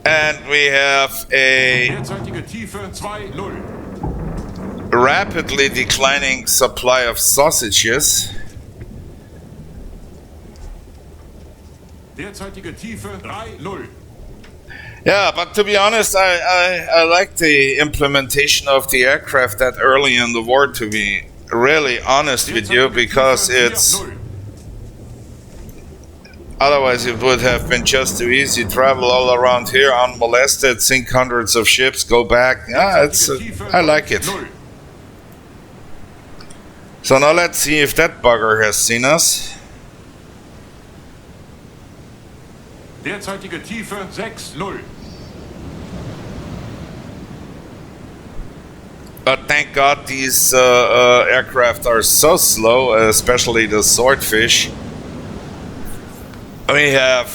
And we have a Derzeitige Tiefe 2-0. rapidly declining supply of sausages. Derzeitige Tiefe 3-0. Yeah, but to be honest, I like the implementation of the aircraft that early in the war, to be really honest with you, because it's... Otherwise it would have been just too easy. Travel all around here unmolested, sink hundreds of ships, go back. Yeah, I like it. So now let's see if that bugger has seen us. Derzeitige Tiefe 6-0. But thank God these aircraft are so slow, especially the swordfish. We have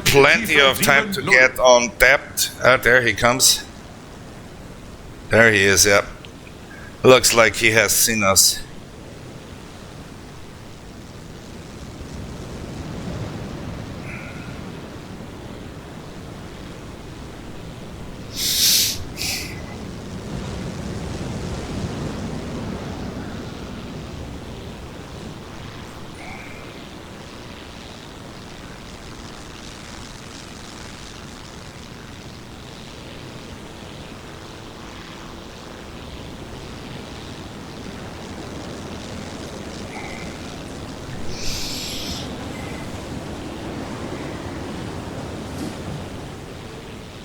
plenty of time to get on depth. There he comes. There he is, yep. Looks like he has seen us.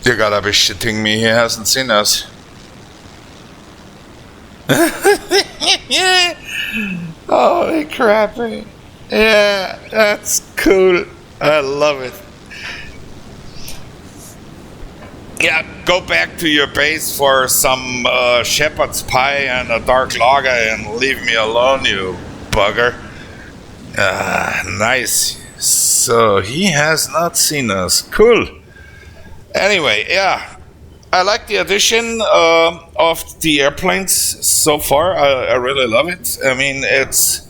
You gotta be shitting me, he hasn't seen us. Holy crap. Yeah, that's cool. I love it. Yeah, go back to your base for some shepherd's pie and a dark lager and leave me alone, you bugger. Nice. So, he has not seen us. Cool. Anyway, yeah, I like the addition of the airplanes so far. I really love it. I mean, it's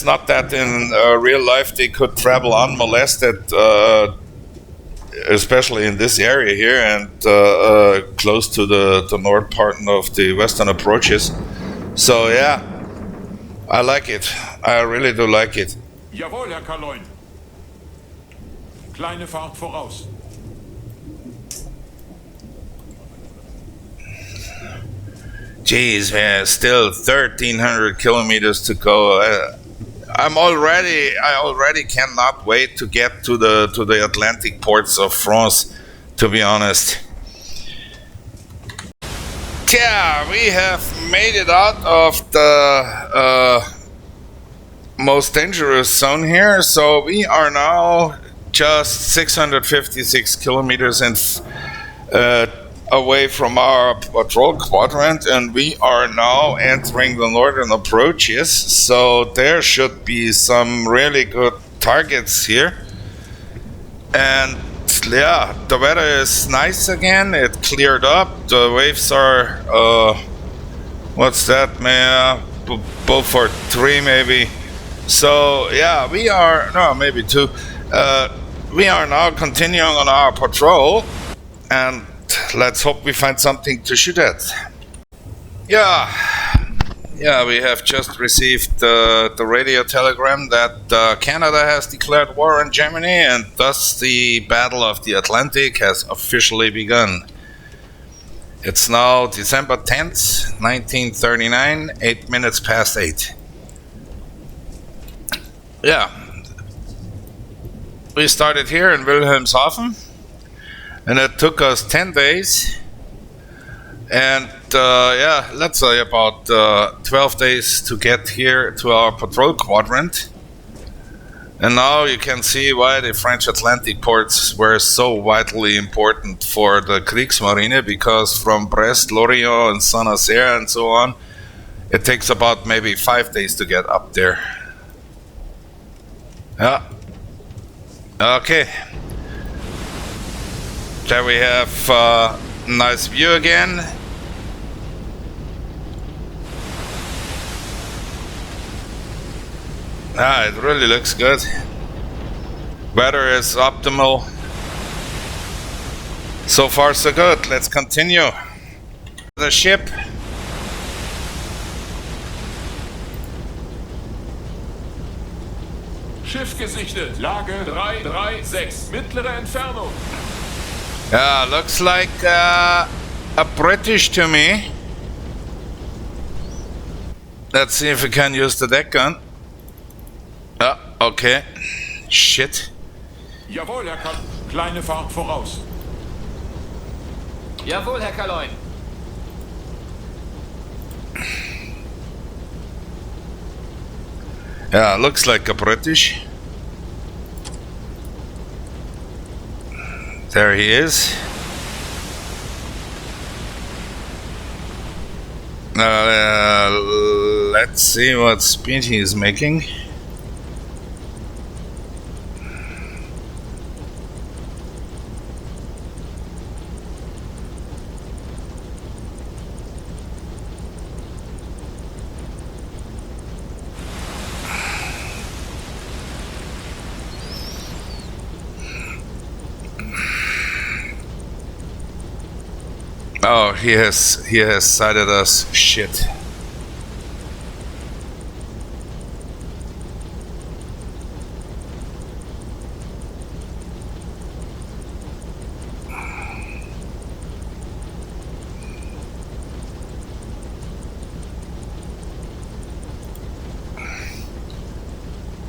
not that in real life they could travel unmolested, especially in this area here and close to the north part of the western approaches. So yeah, I like it. I really do like it. Jawohl, Herr Kaloin. Kleine Fahrt voraus. Jeez, man, still 1,300 kilometers to go. I already cannot wait to get to the Atlantic ports of France, to be honest. Yeah, we have made it out of the most dangerous zone here, so we are now just 656 kilometers and away from our patrol quadrant, and we are now entering the northern approaches, so there should be some really good targets here. And yeah, the weather is nice again. It cleared up. The waves are what's that, man? Beaufort 3 maybe. So yeah, we are, no, maybe 2. We are now continuing on our patrol, and let's hope we find something to shoot at. Yeah, we have just received the radio telegram that Canada has declared war on Germany, and thus the Battle of the Atlantic has officially begun. It's now December 10th, 1939, 8 minutes past 8. Yeah. we started here in Wilhelmshaven, and it took us 10 days. And yeah, let's say about 12 days to get here to our patrol quadrant. And now you can see why the French Atlantic ports were so vitally important for the Kriegsmarine, because from Brest, Lorient and Saint-Nazaire and so on, it takes about maybe 5 days to get up there. Yeah. Okay. There we have a nice view again. Ah, it really looks good. Weather is optimal. So far so good. Let's continue. The ship. Schiff gesichtet. Lage 336. Mittlere Entfernung. Yeah, looks like a British to me. Let's see if we can use the deck gun. Okay. Shit. Jawohl, Herr Kaloin. Kleine Fahrt voraus. Jawohl, Herr Kaloin. Yeah, looks like a British. There he is. Let's see what speed he is making. Oh, he has sighted us. Shit.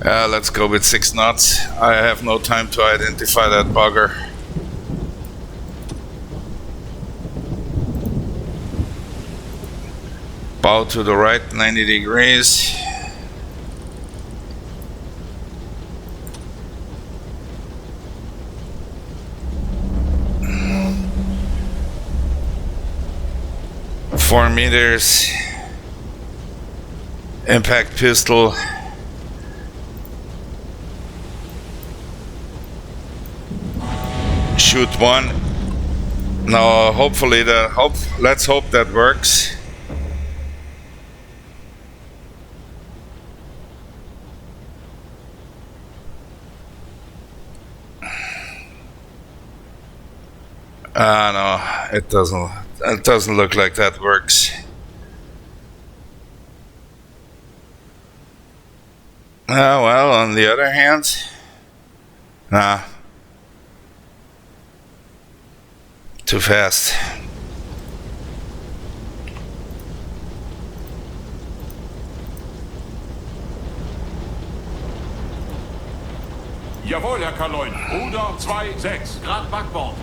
Let's go with 6 knots. I have no time to identify that bugger. Bow to the right, 90 degrees. Four meters. Impact pistol. Shoot one. Now, hopefully let's hope that works. No, it doesn't look like that works. Well, on the other hand, nah. Too fast. Jawohl, Herr Kaloin. Ruder 2,6 Grad Backbord.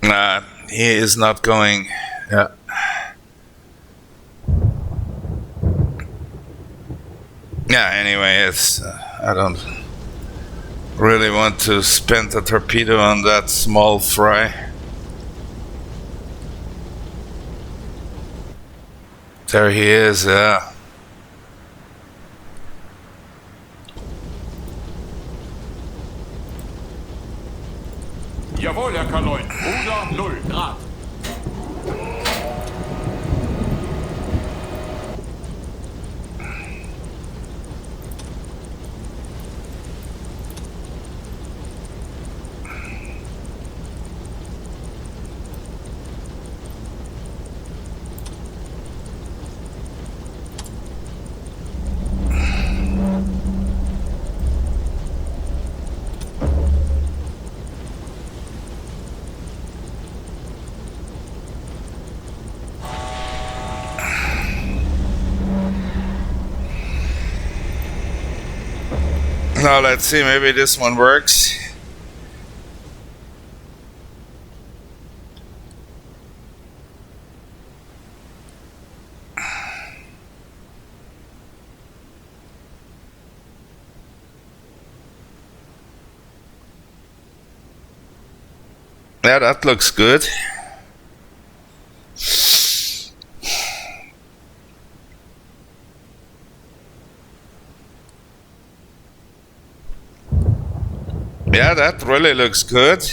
Nah, he is not going. Yeah. Yeah, anyway, it's I don't really want to spend a torpedo on that small fry. There he is, yeah. Jawohl, Herr Kaloin. Ruder 0 Grad. Now let's see, maybe this one works. Yeah, that looks good. Yeah, that really looks good.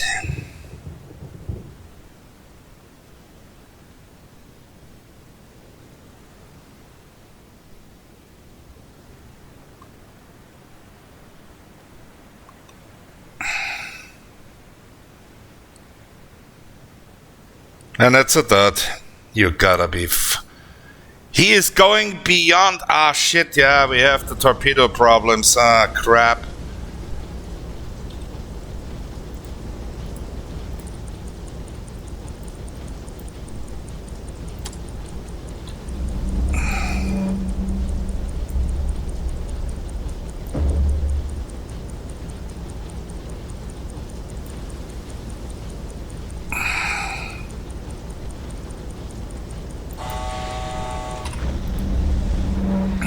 And that's a dot. You gotta be he is going beyond. Ah, shit, yeah, we have the torpedo problems. Ah, crap.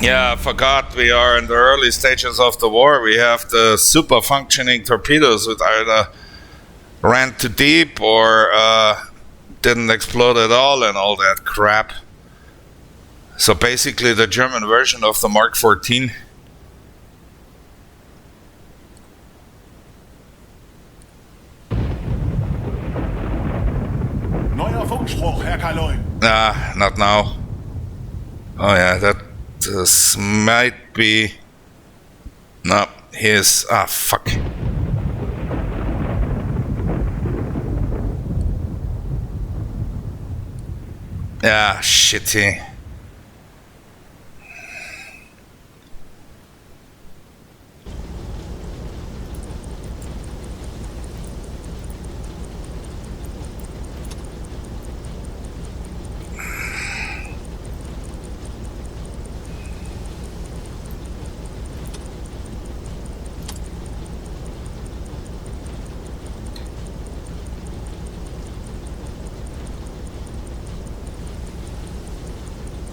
Yeah, I forgot we are in the early stages of the war. We have the super functioning torpedoes that either ran too deep or didn't explode at all and all that crap. So basically the German version of the Mark 14. Neuer Funkspruch, Herr Kaloin. Nah, not now. Oh yeah, this might be... No, here's... Ah, fuck. Yeah, shitty.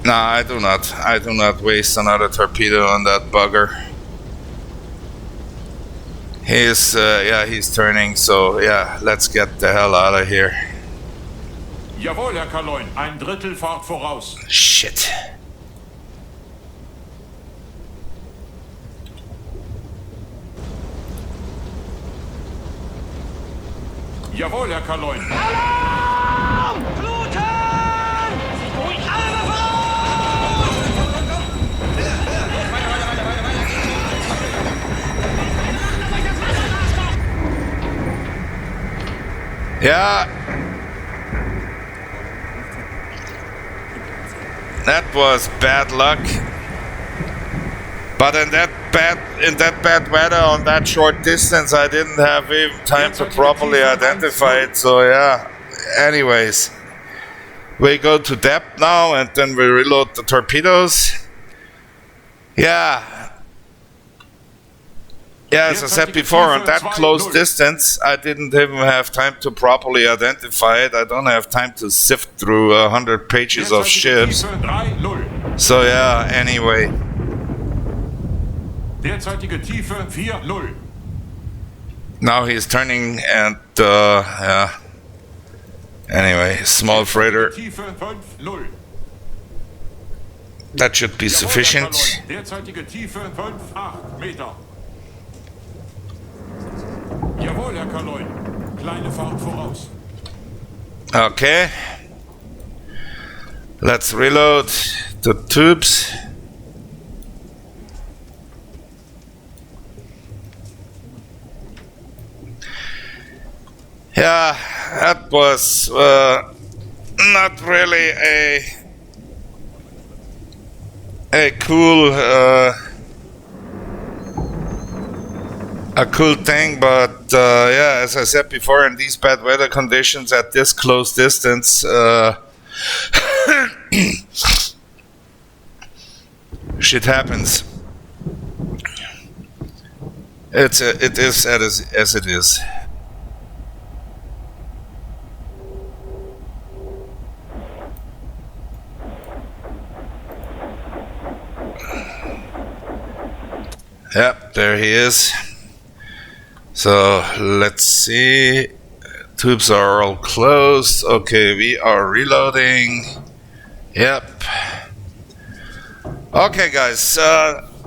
No, I do not. I do not waste another torpedo on that bugger. He's, yeah, he's turning, so yeah, let's get the hell out of here. Jawohl, Herr Kaloin. Ein Drittel Fahrt voraus. Shit. Jawohl, Herr Kaloin. Alarm! Fluten! Ruhig, alle Yeah. That was bad luck. But in that bad weather on that short distance, I didn't have even time to properly identify it. So yeah. Anyways, we go to depth now, and then we reload the torpedoes. Yeah. Yeah, as I said before, on that close distance, I didn't even have time to properly identify it. I don't have time to sift through 100 pages of ships. So yeah, anyway. Derzeitige Tiefe 4-0. Now he's turning and, yeah. Anyway, small freighter. Tiefe 5-0. That should be sufficient. Derzeitige Tiefe 5-8 Meter. Jawohl, Herr Kaloin. Kleine Fahrt voraus. Okay. Let's reload the tubes. Yeah, that was not really a cool thing, but yeah, as I said before, in these bad weather conditions at this close distance, shit happens. it is as it is. Yep, there he is. So let's see. Tubes are all closed. Okay, we are reloading. Yep. Okay, guys.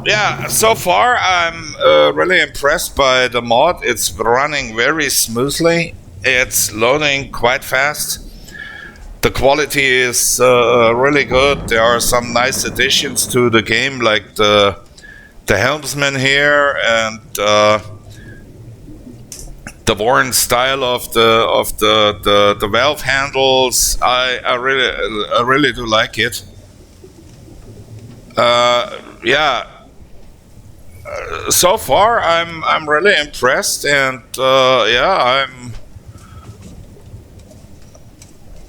Yeah, so far I'm really impressed by the mod. It's running very smoothly. It's loading quite fast. The quality is really good. There are some nice additions to the game, like the helmsman here and the worn style of the valve handles. I really do like it. Yeah. So far, I'm really impressed, and yeah,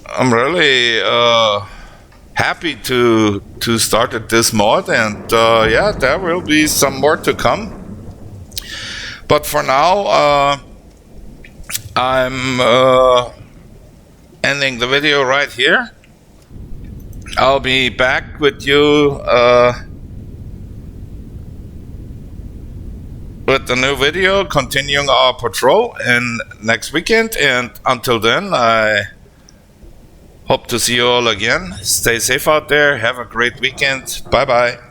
I'm really happy to start this mod, and yeah, there will be some more to come. But for now, I'm ending the video right here. I'll be back with you with the new video, continuing our patrol in next weekend, and until then, I hope to see you all again. Stay safe out there. Have a great weekend. Bye bye.